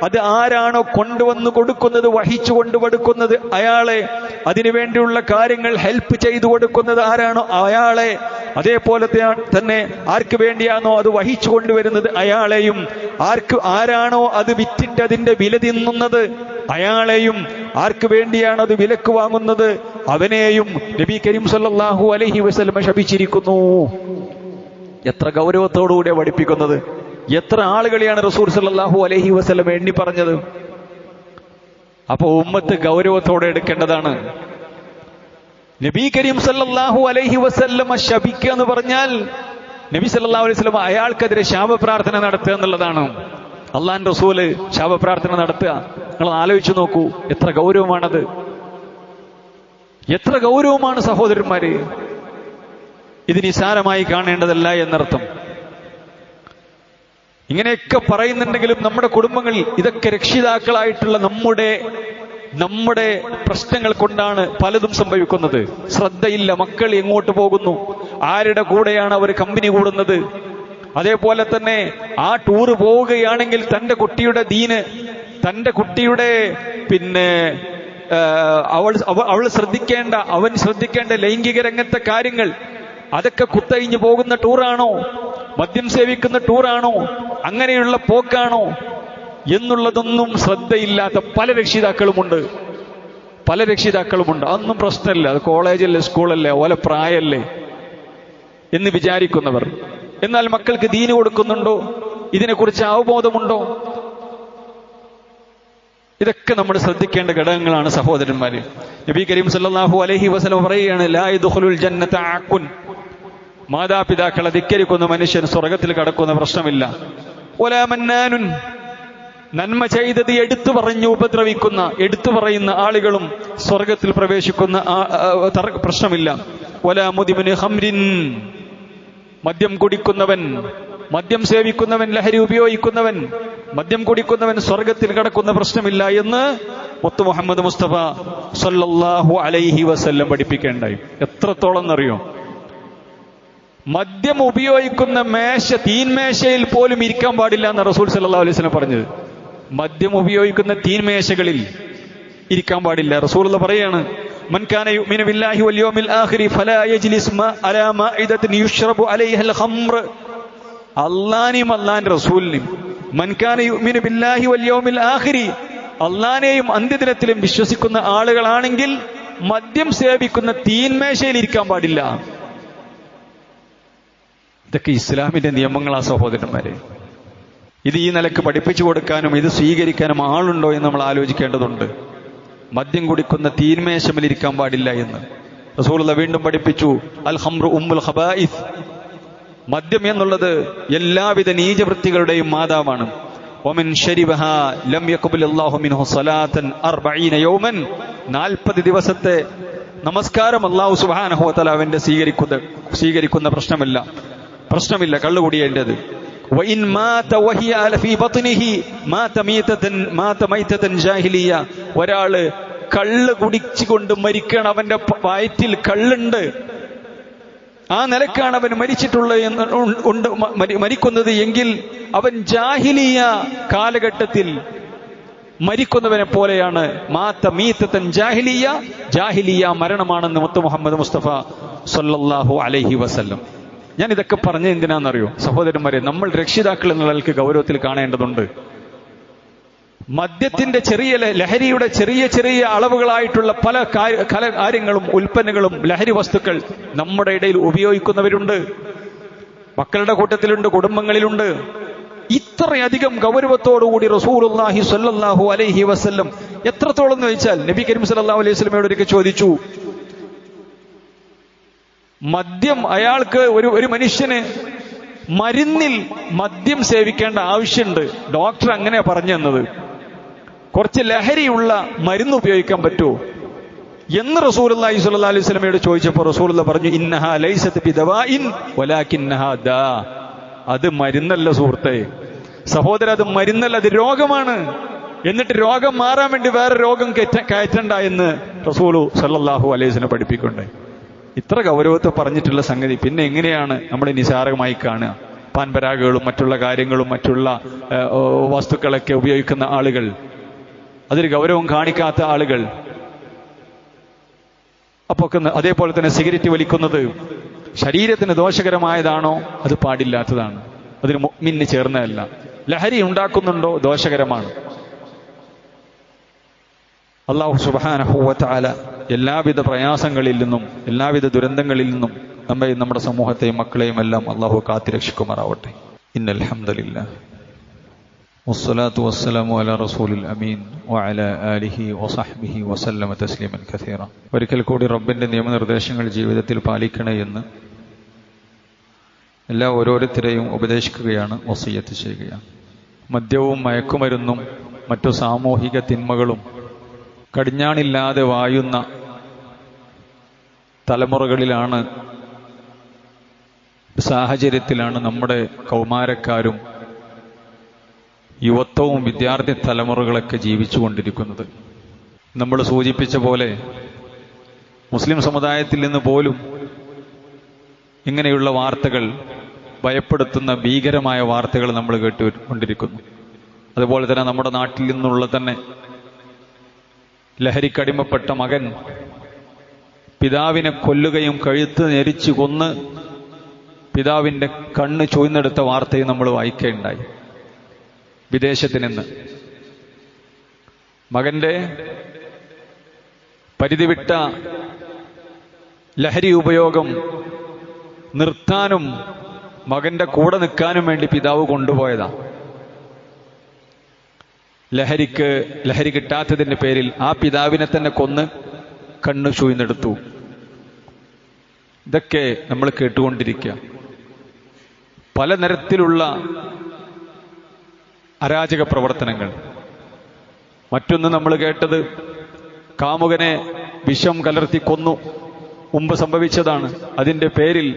S1: അത് ആരാണോ കൊണ്ടുവന്ന് കൊടുക്കുന്നത്, വഹിച്ചു കൊണ്ട് കൊടുക്കുന്നത് അയാളെ, അതിനുവേണ്ടിയുള്ള കാര്യങ്ങൾ ഹെൽപ്പ് ചെയ്തു കൊടുക്കുന്നത് ആരാണോ അയാളെ, അതേപോലെ തന്നെ ആർക്ക് വേണ്ടിയാണോ അത് വഹിച്ചു കൊണ്ടുവരുന്നത് അയാളെയും, ആരാണോ അത് വിറ്റിട്ട് അതിന്റെ വില തിന്നുന്നത് അയാളെയും, ആർക്ക് വേണ്ടിയാണ് അത് വിലക്ക് വാങ്ങുന്നത് അവനെയും നബി കരീം സല്ലല്ലാഹു അലൈഹി വസല്ലം ശപിച്ചിരിക്കുന്നു. എത്ര ഗൗരവത്തോടുകൂടിയാണ് പഠിപ്പിക്കുന്നത്! എത്ര ആളുകളെയാണ് റസൂൽ സല്ലല്ലാഹു അലൈഹി വസല്ലം എണ്ണി പറഞ്ഞത്! അപ്പൊ ഉമ്മത്ത് ഗൗരവത്തോടെ എടുക്കേണ്ടതാണ്. നബി കരീം സല്ലല്ലാഹു അലൈഹി വസല്ലം ശപിക്കുക എന്ന് പറഞ്ഞാൽ നബി സല്ലല്ലാഹു അലൈഹി വസല്ലം അയാൾക്കെതിരെ ശാപപ്രാർത്ഥന നടത്തുക എന്നുള്ളതാണ്. അള്ളാന്റെ റസൂല് ശാപപ്രാർത്ഥന നടത്തുക, നിങ്ങൾ ആലോചിച്ചു നോക്കൂ, എത്ര ഗൗരവമാണത്! എത്ര ഗൗരവമാണ് സഹോദരന്മാര്! ഇത് നിസാരമായി കാണേണ്ടതല്ല എന്നർത്ഥം. ഇങ്ങനെയൊക്കെ പറയുന്നുണ്ടെങ്കിലും നമ്മുടെ കുടുംബങ്ങളിൽ ഇതൊക്കെ രക്ഷിതാക്കളായിട്ടുള്ള നമ്മുടെ പ്രശ്നങ്ങൾ കൊണ്ടാണ് പലതും സംഭവിക്കുന്നത്. ശ്രദ്ധയില്ല, മക്കൾ എങ്ങോട്ട് പോകുന്നു, ആരുടെ കൂടെയാണ് അവർ കമ്പനി കൂടുന്നത്. അതേപോലെ തന്നെ ആ ടൂറ് പോവുകയാണെങ്കിൽ തന്റെ കുട്ടിയുടെ ദീന്, തന്റെ കുട്ടിയുടെ അവൻ ശ്രദ്ധിക്കേണ്ട ലൈംഗിക രംഗത്തെ കാര്യങ്ങൾ, അതൊക്കെ കുത്തഴിഞ്ഞു പോകുന്ന ടൂറാണോ, മദ്യം സേവിക്കുന്ന ടൂറാണോ, അങ്ങനെയുള്ള പോക്കാണോ എന്നുള്ളതൊന്നും ശ്രദ്ധയില്ലാത്ത പല രക്ഷിതാക്കളുമുണ്ട്. അതൊന്നും പ്രശ്നമില്ല, അത് കോളേജല്ലേ, സ്കൂളല്ലേ, ഓല പ്രായല്ലേ എന്ന് വിചാരിക്കുന്നവർ. എന്നാൽ മക്കൾക്ക് ദീന് കൊടുക്കുന്നുണ്ടോ? ഇതിനെക്കുറിച്ച് അവബോധമുണ്ടോ? ഇതൊക്കെ നമ്മൾ ശ്രദ്ധിക്കേണ്ട ഘടകങ്ങളാണ് സഹോദരന്മാര്. നബി കരീം സല്ലല്ലാഹു അലൈഹി വസല്ലം പറയുകയാണ്, ലാ യദ്ഖുലുൽ ജന്നത അഖുൻ, മാതാപിതാക്കളെ ധിക്കരിക്കുന്ന മനുഷ്യൻ സ്വർഗത്തിൽ കടക്കുന്ന പ്രശ്നമില്ല. വലാ മന്നാനുൻ, നന്മ ചെയ്തത് എടുത്തു പറയുന്ന ആളുകളും സ്വർഗത്തിൽ പ്രവേശിക്കുന്ന പ്രശ്നമില്ല. വലാ മുദിമിന് ഖംരിൻ, മദ്യം കുടിക്കുന്നവൻ, മദ്യം സേവിക്കുന്നവൻ, ലഹരി ഉപയോഗിക്കുന്നവൻ, മദ്യം കുടിക്കുന്നവൻ സ്വർഗത്തിൽ കടക്കുന്ന പ്രശ്നമില്ല എന്ന് മുത്ത് മുഹമ്മദ് മുസ്തഫ സല്ലല്ലാഹു അലൈഹി വസല്ലം പഠിപ്പിക്കേണ്ടായി. എത്രത്തോളം എന്നറിയോ? മദ്യം ഉപയോഗിക്കുന്ന തീൻമേശയിൽ പോലും ഇരിക്കാൻ പാടില്ല എന്ന് റസൂൽ സല്ലല്ലാഹു അലൈഹി വസല്ലം പറഞ്ഞത്. മദ്യം ഉപയോഗിക്കുന്ന തീൻമേശകളിൽ ഇരിക്കാൻ പാടില്ല. റസൂലുള്ളാഹി പറയാണ്, മൻ കാന യുഅ്മിനു ബില്ലാഹി വൽ യൗമിൽ ആഖിരി ഫലാ യജ്ലിസ് അലാ മാഇദത്തിൻ യുശ്റബു അലൈഹൽ ഖംർ. അല്ലാഹുവിനെയും അല്ലാഹുവിന്റെ റസൂലിനെയും, മൻ കാന യുഅ്മിനു ബില്ലാഹി വൽ യൗമിൽ ആഖിരി, അല്ലാഹുവിനെയും അന്ത്യദിനത്തിലും വിശ്വസിക്കുന്ന ആളുകളാണെങ്കിൽ മദ്യം സേവിക്കുന്ന തീന്മേശയിൽ ഇരിക്കാൻ പാടില്ല. ഇതൊക്കെ ഇസ്ലാമിന്റെ നിയമങ്ങളാ സഹോദരന്മാരെ. ഇത് ഈ നിലക്ക് പഠിപ്പിച്ചു കൊടുക്കാനും ഇത് സ്വീകരിക്കാനും ആളുണ്ടോ എന്ന് നമ്മൾ ആലോചിക്കേണ്ടതുണ്ട്. മദ്യം കുടിക്കുന്ന തീന്മേശമിൽ ഇരിക്കാൻ പാടില്ല എന്ന് റസൂലുള്ളാഹി വീണ്ടും പഠിപ്പിച്ചു. അൽ ഖംറു ഉമ്മുൽ ഖബായിസ്, മദ്യം എന്നുള്ളത് എല്ലാവിധ നീചവൃത്തികളുടെയും മാതാവാണ്. വമൻ ശരിബഹാ ലം യഖ്ബലല്ലാഹു മിൻഹു സ്വലാത്തൻ 40 യൗമൻ, 40 ദിവസത്തെ നമസ്കാരം അല്ലാഹു സുബ്ഹാനഹു വ തആല അവന്റെ സ്വീകരിക്കുന്ന പ്രശ്നമില്ല കള്ളുകുടിയേണ്ടത്. വഇൻ മാത വഹിയ ഫീ ബത്നിഹി മാത മൈതതൻ ജാഹിലിയ, ഒരാള് കള്ള് കുടിച്ചുകൊണ്ട് മരിക്കണം, അവന്റെ വയറ്റിൽ കള്ളുണ്ട്, ആ നിലക്കാണ് അവൻ മരിക്കുന്നത് എങ്കിൽ അവൻ ജാഹിലിയ കാലഘട്ടത്തിൽ മരിക്കുന്നവനെ പോലെയാണ്. മാത മീതതൻ ജാഹിലിയ മരണമാണെന്ന് മുത്ത് മുഹമ്മദ് മുസ്തഫ സല്ലല്ലാഹു അലൈഹി വസല്ലം. ഞാൻ ഇതൊക്കെ പറഞ്ഞ എന്തിനാണെന്നറിയോ സഹോദരന്മാരെ? നമ്മൾ രക്ഷിതാക്കൾ എന്ന നിലയ്ക്ക് ഗൗരവത്തിൽ കാണേണ്ടതുണ്ട്. മദ്യത്തിന്റെ ലഹരിയുടെ ചെറിയ അളവുകളായിട്ടുള്ള പല കാര്യങ്ങളും ഉൽപ്പന്നങ്ങളും ലഹരി വസ്തുക്കൾ നമ്മുടെ ഇടയിൽ ഉപയോഗിക്കുന്നവരുണ്ട്, മക്കളുടെ കൂട്ടത്തിലുണ്ട്, കുടുംബങ്ങളിലുണ്ട്. ഇത്രയധികം ഗൗരവത്തോടുകൂടി റസൂലുള്ളാഹി സ്വല്ലല്ലാഹു അലൈഹി വസല്ലം എത്രത്തോളം എന്ന് വെച്ചാൽ നബി കരീം സല്ലല്ലാഹു അലൈഹി വസല്ലമയോട് ഒരിക്കൽ ചോദിച്ചു, മദ്യം അയാൾക്ക് ഒരു മനുഷ്യന് മരുന്നിൽ മദ്യം സേവിക്കേണ്ട ആവശ്യമുണ്ട്, ഡോക്ടർ അങ്ങനെ പറഞ്ഞു തന്നത്, കുറച്ച് ലഹരിയുള്ള മരുന്ന് ഉപയോഗിക്കാൻ പറ്റുമോ എന്ന് റസൂലുള്ളാഹി സ്വല്ലല്ലാഹു അലൈഹി വസല്ലമയോട് ചോദിച്ചപ്പോൾ റസൂലുള്ളാഹി പറഞ്ഞു, ഇന്നഹാ ലൈസത് ബിദവാഇൻ വലാകിന്നഹാ ദാ, അത് മരുന്നല്ല സുഹൃത്തേ, സഹോദര, അത് മരുന്നല്ല, അത് രോഗമാണ്. എന്നിട്ട് രോഗം മാറാൻ വേണ്ടി വേറെ രോഗം കയറ്റണ്ട എന്ന് റസൂലു സല്ലല്ലാഹു അലൈഹി വസല്ലം പഠിപ്പിക്കുന്നുണ്ട്. ഇത്ര ഗൗരവത്തെ പറഞ്ഞിട്ടുള്ള സംഗതി പിന്നെ എങ്ങനെയാണ് നമ്മൾ നിസാരമായി കാണുക? പാൻപരാഗകളും മറ്റുള്ള കാര്യങ്ങളും മറ്റുള്ള വസ്തുക്കളൊക്കെ ഉപയോഗിക്കുന്ന ആളുകൾ, അതൊരു ഗൗരവം കാണിക്കാത്ത ആളുകൾ. അപ്പൊ അതേപോലെ തന്നെ സിഗരറ്റ് വലിക്കുന്നത് ശരീരത്തിന് ദോഷകരമായതാണോ? അത് പാടില്ലാത്തതാണ്, അതിന് മുഅ്മിന് ചേർന്നതല്ല. ലഹരി ഉണ്ടാക്കുന്നുണ്ടോ? ദോഷകരമാണ്. അല്ലാഹു സുബ്ഹാനഹു വ തആല എല്ലാവിധ പ്രയാസങ്ങളിൽ നിന്നും എല്ലാവിധ ദുരന്തങ്ങളിൽ നിന്നും നമ്മെ നമ്മുടെ സമൂഹത്തെയും മക്കളെയും എല്ലാം അല്ലാഹു കാത്തുരക്ഷിക്കുമാറാവട്ടെ. ഇന്നൽ ഹംദലില്ലാഹ് വസ്സലാത്തു വസ്സലാമു അലാ റസൂലിൽ അമീൻ വഅലാ ആലിഹി വസഹ്ബിഹി വസല്ലമ തസ്ലീമൻ കസീറ. ഒരിക്കൽ കൂടി റബ്ബിന്റെ നിയമനിർദ്ദേശങ്ങൾ ജീവിതത്തിൽ പാലിക്കണേ എന്ന് ഓരോരുത്തരെയും ഉപദേശിക്കുകയാണ്, വസിയ്യത്ത് ചെയ്യുകയാണ്. മദ്യവും മയക്കുമരുന്നും മറ്റു സാമൂഹിക തിന്മകളും കടിഞ്ഞാണില്ലാതെ വായുന്ന തലമുറകളിലാണ്, സാഹചര്യത്തിലാണ് നമ്മുടെ കൗമാരക്കാരും യുവത്വവും വിദ്യാർത്ഥി തലമുറകളൊക്കെ ജീവിച്ചുകൊണ്ടിരിക്കുന്നത്. നമ്മൾ സൂചിപ്പിച്ച പോലെ മുസ്ലിം സമുദായത്തിൽ നിന്ന് പോലും ഇങ്ങനെയുള്ള വാർത്തകൾ, ഭയപ്പെടുത്തുന്ന ഭീകരമായ വാർത്തകൾ നമ്മൾ കേട്ടുകൊണ്ടിരിക്കുന്നു. അതുപോലെ തന്നെ നമ്മുടെ നാട്ടിൽ നിന്നുള്ള തന്നെ ലഹരിക്കടിമപ്പെട്ട മകൻ പിതാവിനെ കൊല്ലുകയും കഴുത്ത് ഞെരിച്ചു കൊന്ന് പിതാവിന്റെ കണ്ണ് ചൂഴ്ന്നെടുത്ത വാർത്തയും നമ്മൾ വായിക്കുകയുണ്ടായി. വിദേശത്ത് നിന്ന് മകന്റെ പരിധിവിട്ട ലഹരി ഉപയോഗം നിർത്താനും മകന്റെ കൂടെ നിൽക്കാനും വേണ്ടി പിതാവ് കൊണ്ടുപോയതാ. ലഹരി കിട്ടാത്തതിന്റെ പേരിൽ ആ പിതാവിനെ തന്നെ കൊന്ന് കണ്ണ് ചൂഴ്ന്നെടുത്തു. ഇതൊക്കെ നമ്മൾ കേട്ടുകൊണ്ടിരിക്കുക. പല തരത്തിലുള്ള അരാജക പ്രവർത്തനങ്ങൾ. മറ്റൊന്ന് നമ്മൾ കേട്ടത് കാമുകനെ വിഷം കലർത്തി കൊന്നു, മുമ്പ് സംഭവിച്ചതാണ്. അതിന്റെ പേരിൽ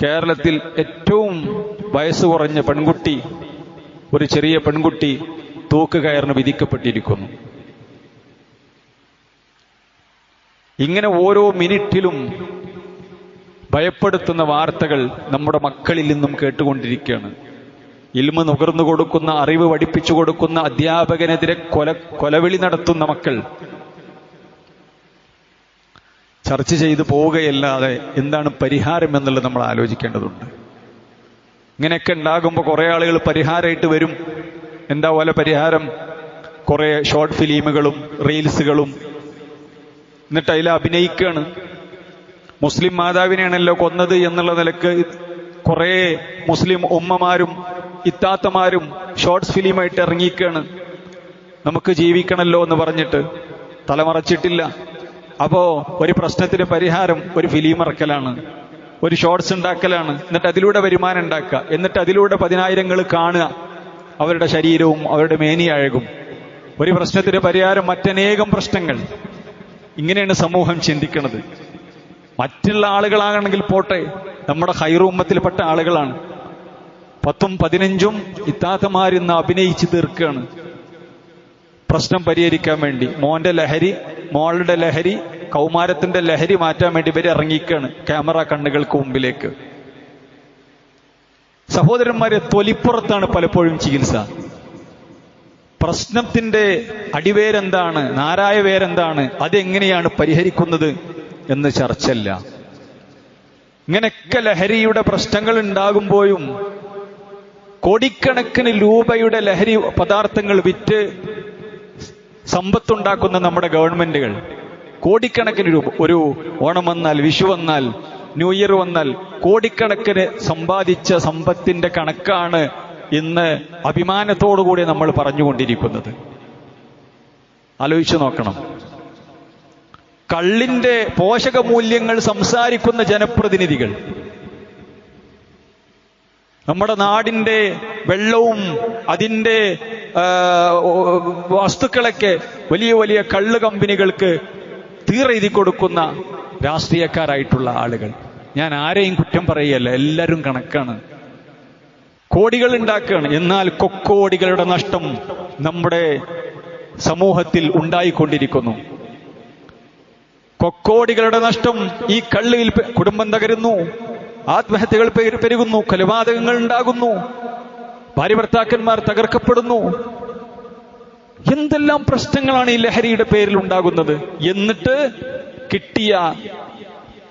S1: കേരളത്തിൽ ഏറ്റവും വയസ്സ് കുറഞ്ഞ പെൺകുട്ടി, ഒരു ചെറിയ പെൺകുട്ടി തൂക്കുകയറിന് വിധിക്കപ്പെട്ടിരിക്കുന്നു. ഇങ്ങനെ ഓരോ മിനിറ്റിലും ഭയപ്പെടുത്തുന്ന വാർത്തകൾ നമ്മുടെ മക്കളിൽ നിന്നും കേട്ടുകൊണ്ടിരിക്കുകയാണ്. ഇൽമ് നുകർന്നു കൊടുക്കുന്ന, അറിവ് പഠിപ്പിച്ചു കൊടുക്കുന്ന അധ്യാപകനെതിരെ കൊലവിളി നടത്തുന്ന മക്കൾ. ചർച്ച ചെയ്തു പോവുകയല്ലാതെ എന്താണ് പരിഹാരം എന്നുള്ളത് നമ്മൾ ആലോചിക്കേണ്ടതുണ്ട്. ഇങ്ങനെയൊക്കെ ഉണ്ടാകുമ്പോൾ കുറെ ആളുകൾ പരിഹാരമായിട്ട് വരും. എന്താ പോലെ പരിഹാരം? കുറെ ഷോർട്ട് ഫിലിമുകളും റീൽസുകളും എന്നിട്ട് അതിൽ അഭിനയിക്കുകയാണ്. മുസ്ലിം മാതാവിനെയാണല്ലോ കൊന്നത് എന്നുള്ള നിലക്ക് കുറെ മുസ്ലിം ഉമ്മമാരും ഇത്താത്തമാരും ഷോർട്സ് ഫിലിമായിട്ട് ഇറങ്ങിയിരിക്കുകയാണ്. നമുക്ക് ജീവിക്കണമല്ലോ എന്ന് പറഞ്ഞിട്ട് തലമറച്ചിട്ടില്ല. അപ്പോ ഒരു പ്രശ്നത്തിന് പരിഹാരം ഒരു ഫിലിം ഇറക്കലാണ്, ഒരു ഷോർട്സ് ഉണ്ടാക്കലാണ്, എന്നിട്ട് അതിലൂടെ വരുമാനം ഉണ്ടാക്കുക, എന്നിട്ട് അതിലൂടെ 10,000 കാണുക അവരുടെ ശരീരവും അവരുടെ മേനിയഴകും. ഒരു പ്രശ്നത്തിന് പരിഹാരം മറ്റനേകം പ്രശ്നങ്ങൾ. ഇങ്ങനെയാണ് സമൂഹം ചിന്തിക്കുന്നത്. മറ്റുള്ള ആളുകളാണെങ്കിൽ പോട്ടെ, നമ്മുടെ ഖൈറു ഉമ്മത്തിൽപ്പെട്ട ആളുകളാണ്. 10ഉം 15ഉം ഇത്താത്തമാരിന്ന് അഭിനയിച്ച് തീർക്കുകയാണ് പ്രശ്നം പരിഹരിക്കാൻ വേണ്ടി. മോന്റെ ലഹരി, മോളുടെ ലഹരി, കൗമാരത്തിന്റെ ലഹരി മാറ്റാൻ വേണ്ടി ഇവർ ഇറങ്ങിക്കുകയാണ് ക്യാമറ കണ്ണുകൾക്ക് മുമ്പിലേക്ക്. സഹോദരന്മാരെ, തൊലിപ്പുറത്താണ് പലപ്പോഴും ചികിത്സ. പ്രശ്നത്തിന്റെ അടിവേരെന്താണ്, നാരായ വേരെന്താണ്, അതെങ്ങനെയാണ് പരിഹരിക്കുന്നത് എന്ന് ചർച്ചയില്ല. ഇങ്ങനെയൊക്കെ ലഹരിയുടെ പ്രശ്നങ്ങൾ ഉണ്ടാകുമ്പോഴും കോടിക്കണക്കിന് രൂപയുടെ ലഹരി പദാർത്ഥങ്ങൾ വിറ്റ് സമ്പത്തുണ്ടാക്കുന്ന നമ്മുടെ ഗവൺമെന്റുകൾ കോടിക്കണക്കിന് രൂപ, ഒരു ഓണം വന്നാൽ, വിഷു വന്നാൽ, ന്യൂ ഇയർ വന്നാൽ കോടിക്കണക്കിന് സമ്പാദിച്ച സമ്പത്തിന്റെ കണക്കാണ് ഇന്ന് അഭിമാനത്തോടുകൂടി നമ്മൾ പറഞ്ഞുകൊണ്ടിരിക്കുന്നത്. ആലോചിച്ചു നോക്കണം. കള്ളിന്റെ പോഷകമൂല്യങ്ങൾ സംസാരിക്കുന്ന ജനപ്രതിനിധികൾ നമ്മുടെ നാടിന്റെ വെള്ളവും അതിന്റെ വസ്തുക്കളൊക്കെ വലിയ വലിയ കള്ള് കമ്പനികൾക്ക് തീരെഴുതി കൊടുക്കുന്ന രാഷ്ട്രീയക്കാരായിട്ടുള്ള ആളുകൾ. ഞാൻ ആരെയും കുറ്റം പറയുകയല്ല, എല്ലാവരും കണക്കാണ്. കോടികൾ ഉണ്ടാക്കുകയാണ്. എന്നാൽ കൊക്കോടികളുടെ നഷ്ടം നമ്മുടെ സമൂഹത്തിൽ ഉണ്ടായിക്കൊണ്ടിരിക്കുന്നു. കൊക്കോടികളുടെ നഷ്ടം. ഈ കള്ളിൽ കുടുംബം തകരുന്നു, ആത്മഹത്യകൾ പെരുകുന്നു, കൊലപാതകങ്ങൾ ഉണ്ടാകുന്നു, ഭാര്യ ഭർത്താക്കന്മാർ തകർക്കപ്പെടുന്നു. എന്തെല്ലാം പ്രശ്നങ്ങളാണ് ഈ ലഹരിയുടെ പേരിൽ ഉണ്ടാകുന്നത്. എന്നിട്ട് കിട്ടിയ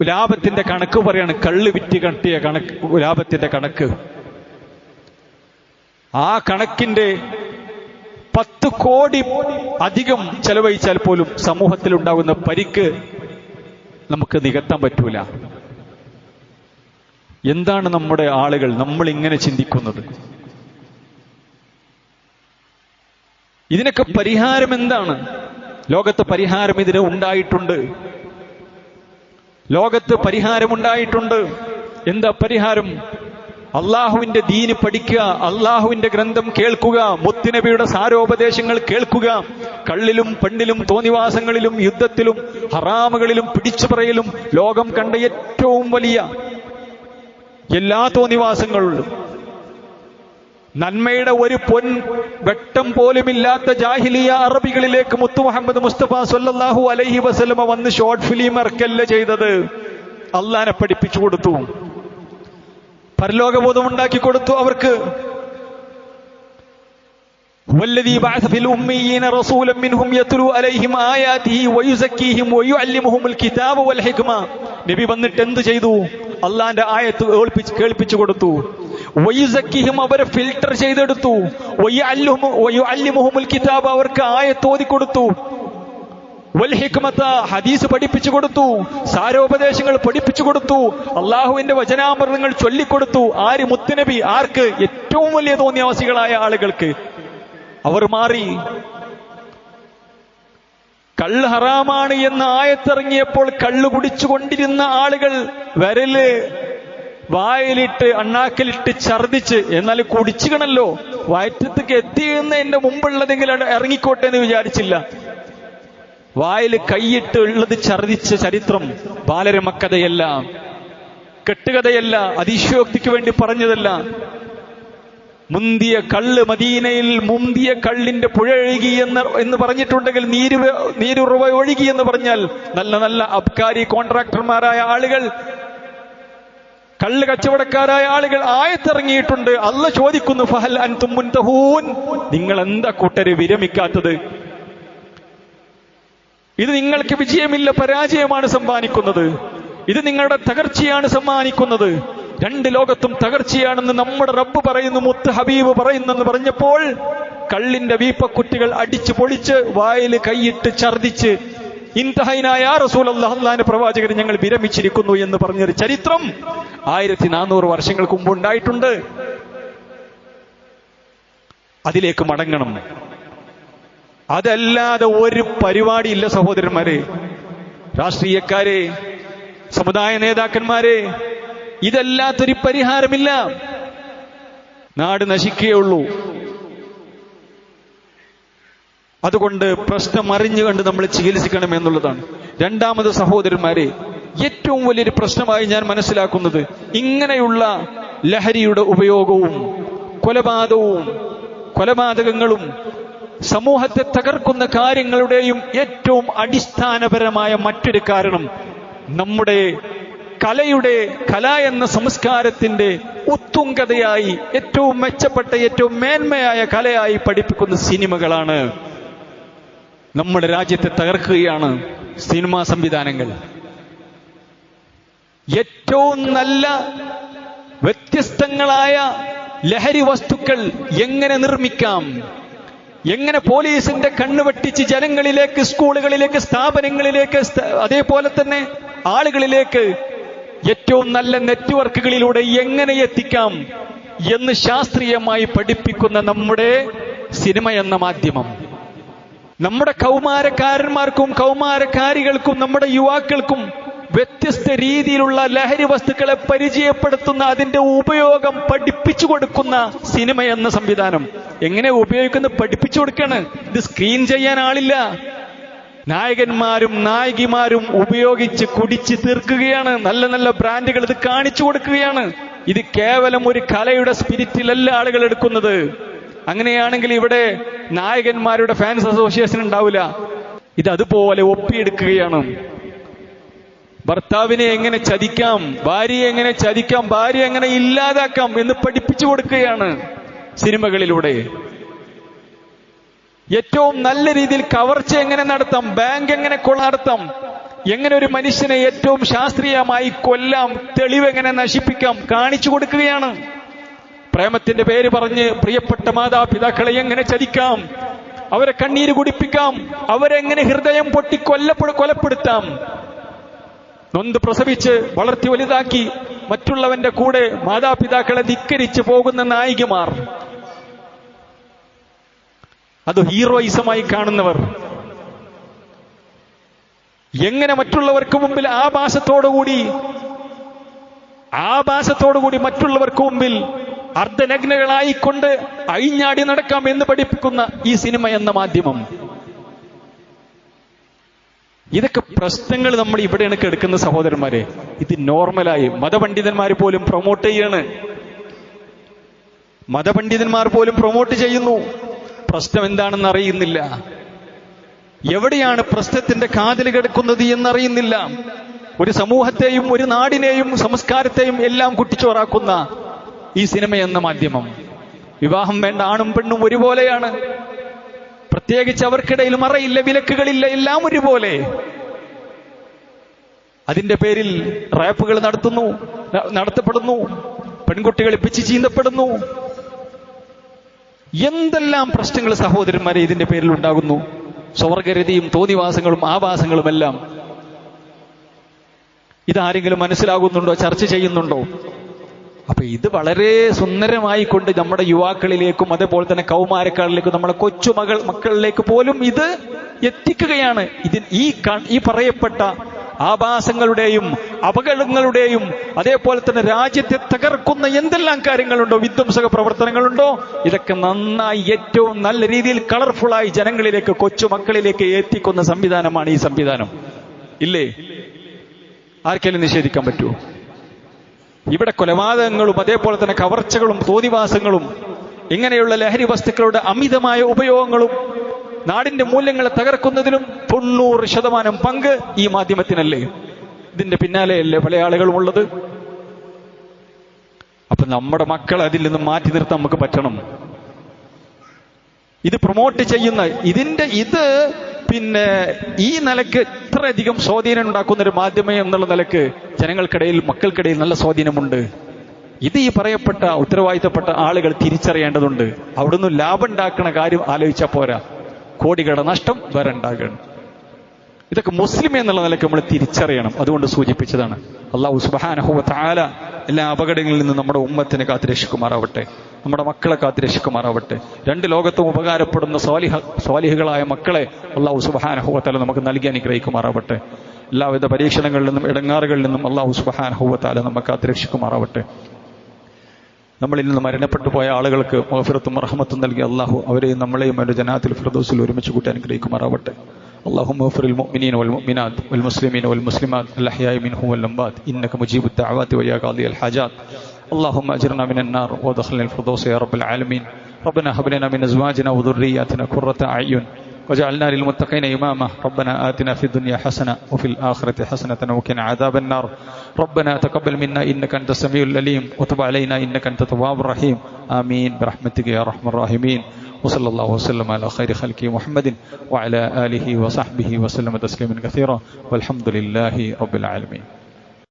S1: ലാഭത്തിന്റെ കണക്ക് പറയാണ്, കള്ള് വിറ്റ് കിട്ടിയ കണക്ക്, ലാഭത്തിന്റെ കണക്ക്. ആ കണക്കിന്റെ 10 കോടി അധികം ചെലവഴിച്ചാൽ പോലും സമൂഹത്തിൽ ഉണ്ടാകുന്ന പരിക്ക് നമുക്ക് നികത്താൻ പറ്റൂല. എന്താണ് നമ്മുടെ ആളുകൾ, നമ്മൾ ഇങ്ങനെ ചിന്തിക്കുന്നത്? ഇതിനൊക്കെ പരിഹാരം എന്താണ്? ലോകത്ത് പരിഹാരം ഇതിന് ഉണ്ടായിട്ടുണ്ട്. ലോകത്ത് പരിഹാരമുണ്ടായിട്ടുണ്ട്. എന്താ പരിഹാരം? അള്ളാഹുവിന്റെ ദീന് പഠിക്കുക, അള്ളാഹുവിന്റെ ഗ്രന്ഥം കേൾക്കുക, മുത്തുനബിയുടെ സാരോപദേശങ്ങൾ കേൾക്കുക. കള്ളിലും പെണ്ണിലും തോന്നിവാസങ്ങളിലും യുദ്ധത്തിലും ഹറാമുകളിലും പിടിച്ചു പറയലും ലോകം കണ്ട ഏറ്റവും വലിയ എല്ലാ തോന്നിവാസങ്ങളിലും നന്മയുടെ ഒരു പൊൻ വെട്ടം പോലുമില്ലാത്ത ജാഹിലിയ അറബികളിലേക്ക് മുത്തു മുഹമ്മദ് മുസ്തഫ സല്ലല്ലാഹു അലൈഹി വസല്ലമ വന്ന് ഷോർട്ട് ഫിലിം ഇറക്കല്ല ചെയ്തത്. അള്ളാനെ പഠിപ്പിച്ചു കൊടുത്തു, പരലോകബോധം ഉണ്ടാക്കി കൊടുത്തു അവർക്ക്. വല്ലദീ ബഅസ ഫിൽ ഉമ്മീയീന റസൂലൻ മിൻഹും യത്ലു അലൈഹിം ആയാതിഹി വയുസക്കീഹിം വയുഅല്ലിമുഹുൽ കിതാബ വൽ ഹിക്മ. നബി വന്നിട്ട് എന്ത് ചെയ്തു? അള്ളാന്റെ ആയത്ത് കേൾപ്പിച്ചു കൊടുത്തു. വയുസക്കീഹിം, അവരെ ഫിൽട്ടർ ചെയ്തെടുത്തു. വയുഅല്ലിമുഹുൽ കിതാബ, അവർക്ക് ആയത്ത് ഓതി കൊടുത്തു. വൽ ഹിക്മത, ഹദീസ് പഠിപ്പിച്ചു കൊടുത്തു. സാരോപദേശങ്ങൾ പഠിപ്പിച്ചു കൊടുത്തു. അള്ളാഹുവിന്റെ വചനാമൃതങ്ങൾ ചൊല്ലിക്കൊടുത്തു. ആര്? മുത്തുനബി. ആർക്ക്? ഏറ്റവും വലിയ തോന്നിയവാസികളായ ആളുകൾക്ക്. അവർ മാറി. കള്ള് ഹറാമാണ് എന്ന് ആയത്തിറങ്ങിയപ്പോൾ കള്ള് കുടിച്ചുകൊണ്ടിരുന്ന ആളുകൾ വിരല് വായിലിട്ട് അണ്ണാക്കിലിട്ട് ഛർദിച്ച്, എന്നാൽ കുടിച്ചുകണല്ലോ, വയറ്റത്തേക്ക് എത്തിയെന്നതിന്റെ മുമ്പുള്ളതെങ്കിലും ഇറങ്ങിക്കോട്ടെ എന്ന് വിചാരിച്ചില്ല. വായിൽ കൈയിട്ട് ഉള്ളത് ഛർദിച്ച ചരിത്രം ബാലരമക്കഥയല്ല, കെട്ടുകഥയല്ല, അതിശയോക്തിക്ക് വേണ്ടി പറഞ്ഞതല്ല. മുന്തിയ കള്ള്, മദീനയിൽ മുന്തിയ കള്ളിന്റെ പുഴ ഒഴുകി എന്ന് പറഞ്ഞിട്ടുണ്ടെങ്കിൽ നീരുറവ ഒഴുകി എന്ന് പറഞ്ഞാൽ നല്ല നല്ല അബ്കാരി കോൺട്രാക്ടർമാരായ ആളുകൾ, കള്ള് കച്ചവടക്കാരായ ആളുകൾ ആയത്തിറങ്ങിയിട്ടുണ്ട്. അള്ള ചോദിക്കുന്നു, ഫഹൽ അൻതും മുൻതഹൂൻ, നിങ്ങൾ എന്താ കൂട്ടര് വിരമിക്കാത്തത്? ഇത് നിങ്ങൾക്ക് വിജയമില്ല, പരാജയമാണ് സമ്മാനിക്കുന്നത്. ഇത് നിങ്ങളുടെ തകർച്ചയാണ് സമ്മാനിക്കുന്നത്. 2 ലോകത്തും തകർച്ചയാണെന്ന് നമ്മുടെ റബ്ബ് പറയുന്നു, മുത്ത് ഹബീബ് പറയുന്നെന്ന് പറഞ്ഞപ്പോൾ കള്ളിന്റെ വീപ്പക്കുറ്റികൾ അടിച്ചു പൊളിച്ച് വായിൽ കൈയിട്ട് ഛർദിച്ച് ഇൻതഹൈനായ റസൂലല്ലാഹ്, അല്ലാഹുവിന്റെ പ്രവാചകർ ഞങ്ങൾ വിരമിച്ചിരിക്കുന്നു എന്ന് പറഞ്ഞൊരു ചരിത്രം 1400 വർഷങ്ങൾക്ക് മുമ്പ് ഉണ്ടായിട്ടുണ്ട്. അതിലേക്ക് മടങ്ങണം. അതല്ലാതെ ഒരു പരിപാടിയില്ല സഹോദരന്മാരെ, രാഷ്ട്രീയക്കാരെ, സമുദായ നേതാക്കന്മാരെ, ഇതല്ലാത്തൊരു പരിഹാരമില്ല. നാട് നശിക്കുകയുള്ളൂ. അതുകൊണ്ട് പ്രശ്നം അറിഞ്ഞുകൊണ്ട് നമ്മൾ ചികിത്സിക്കണം എന്നുള്ളതാണ്. രണ്ടാമത് സഹോദരന്മാരെ, ഏറ്റവും വലിയൊരു പ്രശ്നമായി ഞാൻ മനസ്സിലാക്കുന്നത് ഇങ്ങനെയുള്ള ലഹരിയുടെ ഉപയോഗവും കൊലപാതകങ്ങളും സമൂഹത്തെ തകർക്കുന്ന കാര്യങ്ങളുടെയും ഏറ്റവും അടിസ്ഥാനപരമായ മറ്റൊരു കാരണം നമ്മുടെ കല എന്ന സംസ്കാരത്തിന്റെ ഉത്തുംഗതയായി ഏറ്റവും മെച്ചപ്പെട്ട ഏറ്റവും മേന്മയായ കലയായി പഠിപ്പിക്കുന്ന സിനിമകളാണ്. നമ്മുടെ രാജ്യത്തെ തകർക്കുകയാണ് സിനിമാ സംവിധാനങ്ങൾ. ഏറ്റവും നല്ല വ്യത്യസ്തങ്ങളായ ലഹരി വസ്തുക്കൾ എങ്ങനെ നിർമ്മിക്കാം, എങ്ങനെ പോലീസിന്റെ കണ്ണ് വെട്ടിച്ച് ജനങ്ങളിലേക്ക്, സ്കൂളുകളിലേക്ക്, സ്ഥാപനങ്ങളിലേക്ക്, അതേപോലെ തന്നെ ആളുകളിലേക്ക് ഏറ്റവും നല്ല നെറ്റ്വർക്കുകളിലൂടെ എങ്ങനെ എത്തിക്കാം എന്ന് ശാസ്ത്രീയമായി പഠിപ്പിക്കുന്ന നമ്മുടെ സിനിമ എന്ന മാധ്യമം നമ്മുടെ കൗമാരക്കാരന്മാർക്കും കൗമാരക്കാരികൾക്കും നമ്മുടെ യുവാക്കൾക്കും വ്യത്യസ്ത രീതിയിലുള്ള ലഹരി വസ്തുക്കളെ പരിചയപ്പെടുത്തുന്ന, അതിന്റെ ഉപയോഗം പഠിപ്പിച്ചു കൊടുക്കുന്ന സിനിമ എന്ന സംവിധാനം എങ്ങനെ ഉപയോഗിക്കുന്നത് പഠിപ്പിച്ചു കൊടുക്കാണ്. ഇത് സ്ക്രീൻ ചെയ്യാൻ ആളില്ല. നായകന്മാരും നായികമാരും ഉപയോഗിച്ച് കുടിച്ച് തീർക്കുകയാണ്. നല്ല നല്ല ബ്രാൻഡുകൾ ഇത് കാണിച്ചു കൊടുക്കുകയാണ്. ഇത് കേവലം ഒരു കലയുടെ സ്പിരിറ്റിലല്ല ആളുകൾ എടുക്കുന്നത്. അങ്ങനെയാണെങ്കിൽ ഇവിടെ നായകന്മാരുടെ ഫാൻസ് അസോസിയേഷൻ ഉണ്ടാവില്ല. ഇത് അതുപോലെ ഒപ്പിയെടുക്കുകയാണ്. ഭർത്താവിനെ എങ്ങനെ ചതിക്കാം, ഭാര്യയെ എങ്ങനെ ചതിക്കാം, ഭാര്യ എങ്ങനെ ഇല്ലാതാക്കാം എന്ന് പഠിപ്പിച്ചു കൊടുക്കുകയാണ് സിനിമകളിലൂടെ. ഏറ്റവും നല്ല രീതിയിൽ കവർച്ച എങ്ങനെ നടത്താം, ബാങ്ക് എങ്ങനെ നടത്താം, എങ്ങനെ ഒരു മനുഷ്യനെ ഏറ്റവും ശാസ്ത്രീയമായി കൊല്ലാം, തെളിവെങ്ങനെ നശിപ്പിക്കാം കാണിച്ചു കൊടുക്കുകയാണ്. പ്രേമത്തിന്റെ പേര് പറഞ്ഞ് പ്രിയപ്പെട്ട മാതാപിതാക്കളെ എങ്ങനെ ചതിക്കാം, അവരെ കണ്ണീര് കുടിപ്പിക്കാം, അവരെങ്ങനെ ഹൃദയം പൊട്ടി കൊലപ്പെടുത്താം, നൊന്ത് പ്രസവിച്ച് വളർത്തി വലുതാക്കി മറ്റുള്ളവന്റെ കൂടെ മാതാപിതാക്കളെ ധിക്കരിച്ച് പോകുന്ന നായികമാർ, അത് ഹീറോയിസമായി കാണുന്നവർ, എങ്ങനെ മറ്റുള്ളവർക്ക് മുമ്പിൽ ആഭാസത്തോടുകൂടി മറ്റുള്ളവർക്ക് മുമ്പിൽ അർദ്ധനഗ്നകളായിക്കൊണ്ട് അഴിഞ്ഞാടി നടക്കാം എന്ന് പഠിപ്പിക്കുന്ന ഈ സിനിമ എന്ന മാധ്യമം. ഇതൊക്കെ പ്രശ്നങ്ങൾ നമ്മൾ ഇവിടെയാണ് എടുക്കുന്ന സഹോദരന്മാരെ. ഇത് നോർമലായി മതപണ്ഡിതന്മാർ പോലും പ്രൊമോട്ട് ചെയ്യാണ്. മതപണ്ഡിതന്മാർ പോലും പ്രൊമോട്ട് ചെയ്യുന്നു. പ്രശ്നം എന്താണെന്ന് അറിയുന്നില്ല. എവിടെയാണ് പ്രശ്നത്തിന്റെ കാതിൽ കിടക്കുന്നത് എന്നറിയുന്നില്ല. ഒരു സമൂഹത്തെയും ഒരു നാടിനെയും സംസ്കാരത്തെയും എല്ലാം കുട്ടിച്ചോറാക്കുന്ന ഈ സിനിമ എന്ന മാധ്യമം. വിവാഹം വേണ്ട, ആണും പെണ്ണും ഒരുപോലെയാണ്. പ്രത്യേകിച്ച് അവർക്കിടയിൽ മറയില്ല, വിലക്കുകളില്ല, എല്ലാം ഒരുപോലെ. അതിന്റെ പേരിൽ റാപ്പുകൾ നടത്തപ്പെടുന്നു, പെൺകുട്ടികൾ പിച്ച് ചീന്തപ്പെടുന്നു. എന്തെല്ലാം പ്രശ്നങ്ങൾ സഹോദരന്മാരെ ഇതിന്റെ പേരിൽ ഉണ്ടാകുന്നു. സ്വർഗരതിയും തോന്നിവാസങ്ങളും ആവാസങ്ങളുമെല്ലാം. ഇതാരെങ്കിലും മനസ്സിലാകുന്നുണ്ടോ, ചർച്ച ചെയ്യുന്നുണ്ടോ? അപ്പൊ ഇത് വളരെ സുന്ദരമായി കൊണ്ട് നമ്മുടെ യുവാക്കളിലേക്കും അതേപോലെ തന്നെ കൗമാരക്കാരിലേക്കും നമ്മുടെ മക്കളിലേക്ക് പോലും ഇത് എത്തിക്കുകയാണ്. ഈ പറയപ്പെട്ട ആഭാസങ്ങളുടെയും അപകടങ്ങളുടെയും അതേപോലെ തന്നെ രാജ്യത്തെ തകർക്കുന്ന എന്തെല്ലാം കാര്യങ്ങളുണ്ടോ, വിധ്വംസക പ്രവർത്തനങ്ങളുണ്ടോ, ഇതൊക്കെ നന്നായി ഏറ്റവും നല്ല രീതിയിൽ കളർഫുള്ളായി ജനങ്ങളിലേക്ക്, കൊച്ചുമക്കളിലേക്ക് എത്തിക്കുന്ന സംവിധാനമാണ് ഈ സംവിധാനം. ഇല്ലേ? ആർക്കെങ്കിലും നിഷേധിക്കാൻ പറ്റുമോ? ഇവിടെ കൊലപാതകങ്ങളും അതേപോലെ തന്നെ കവർച്ചകളും തോന്നിവാസങ്ങളും ഇങ്ങനെയുള്ള ലഹരി വസ്തുക്കളുടെ അമിതമായ ഉപയോഗങ്ങളും നാടിന്റെ മൂല്യങ്ങളെ തകർക്കുന്നതിലും 90% പങ്ക് ഈ മാധ്യമത്തിനല്ലേ? ഇതിന്റെ പിന്നാലെയല്ലേ പല ആളുകളും ഉള്ളത്? അപ്പൊ നമ്മുടെ മക്കളെ അതിൽ നിന്നും മാറ്റി നിർത്താൻ നമുക്ക് പറ്റണം. ഇത് പ്രൊമോട്ട് ചെയ്യുന്ന ഇത് പിന്നെ ഈ നിലക്ക് ഇത്രയധികം സ്വാധീനം ഉണ്ടാക്കുന്ന ഒരു മാധ്യമം എന്നുള്ള നിലക്ക് ജനങ്ങൾക്കിടയിൽ, മക്കൾക്കിടയിൽ നല്ല സ്വാധീനമുണ്ട്. ഇത് ഈ പറയപ്പെട്ട ഉത്തരവാദിത്തപ്പെട്ട ആളുകൾ തിരിച്ചറിയേണ്ടതുണ്ട്. അവിടുന്ന് ലാഭം ഉണ്ടാക്കുന്ന കാര്യം ആലോചിച്ചാൽ പോരാ, കോടികളുടെ നഷ്ടം വേറെ ഉണ്ടാകണം. ഇതൊക്കെ മുസ്ലിം എന്നുള്ള നിലയ്ക്ക് നമ്മൾ തിരിച്ചറിയണം. അതുകൊണ്ട് സൂചിപ്പിച്ചതാണ്. അല്ലാഹു സുബ്ഹാനഹു വ തആല എല്ലാ അപകടങ്ങളിൽ നിന്നും നമ്മുടെ ഉമ്മത്തിനെ കാത്തുരക്ഷിക്കുമാറാവട്ടെ, നമ്മുടെ മക്കളെ കാത്തുരക്ഷിക്കുമാറാവട്ടെ. രണ്ട് ലോകത്തും ഉപകാരപ്പെടുന്ന സ്വാലിഹുകളായ മക്കളെ അല്ലാഹു സുബ്ഹാനഹു വ തആല നമുക്ക് നൽകി അനുഗ്രഹിക്കുമാറാവട്ടെ. എല്ലാവിധ പരീക്ഷണങ്ങളിൽ നിന്നും ഇടങ്ങാറുകളിൽ നിന്നും അല്ലാഹു സുബ്ഹാനഹു വ തആല നമുക്ക് കാത്തുരക്ഷിക്കുമാറാവട്ടെ. നമ്മളിൽ നിന്ന് മരണപ്പെട്ടു പോയ ആളുകൾക്ക് മഗ്ഫിറത്തും റഹ്മത്തും നൽകി അല്ലാഹു അവരെയും നമ്മളെയും അവരുടെ ജന്നാത്തുൽ ഫിർദൗസിൽ ഒരുമിച്ച് കൂട്ടി അനുഗ്രഹിക്കുമാറാവട്ടെ. اللهم اغفر للمؤمنين والمؤمنات والمسلمين والمسلمات الأحياء منهم والأموات إنك مجيب الدعوات ويا قاضي الحاجات. اللهم أجرنا من النار وادخلنا الفردوس يا رب العالمين. ربنا هب لنا من أزواجنا وذرياتنا قرة أعين وجعلنا للمتقين إماما. ربنا آتنا في الدنيا حسنة وفي الآخرة حسنة وقنا عذاب النار. ربنا تقبل منا إنك أنت السميع العليم وتب علينا إنك أنت التواب الرحيم. آمين برحمتك يا أرحم الراحمين. وصلى الله وسلم على خير خلقه محمد وعلى آله وصحبه وسلم تسليما كثيرا والحمد لله رب العالمين.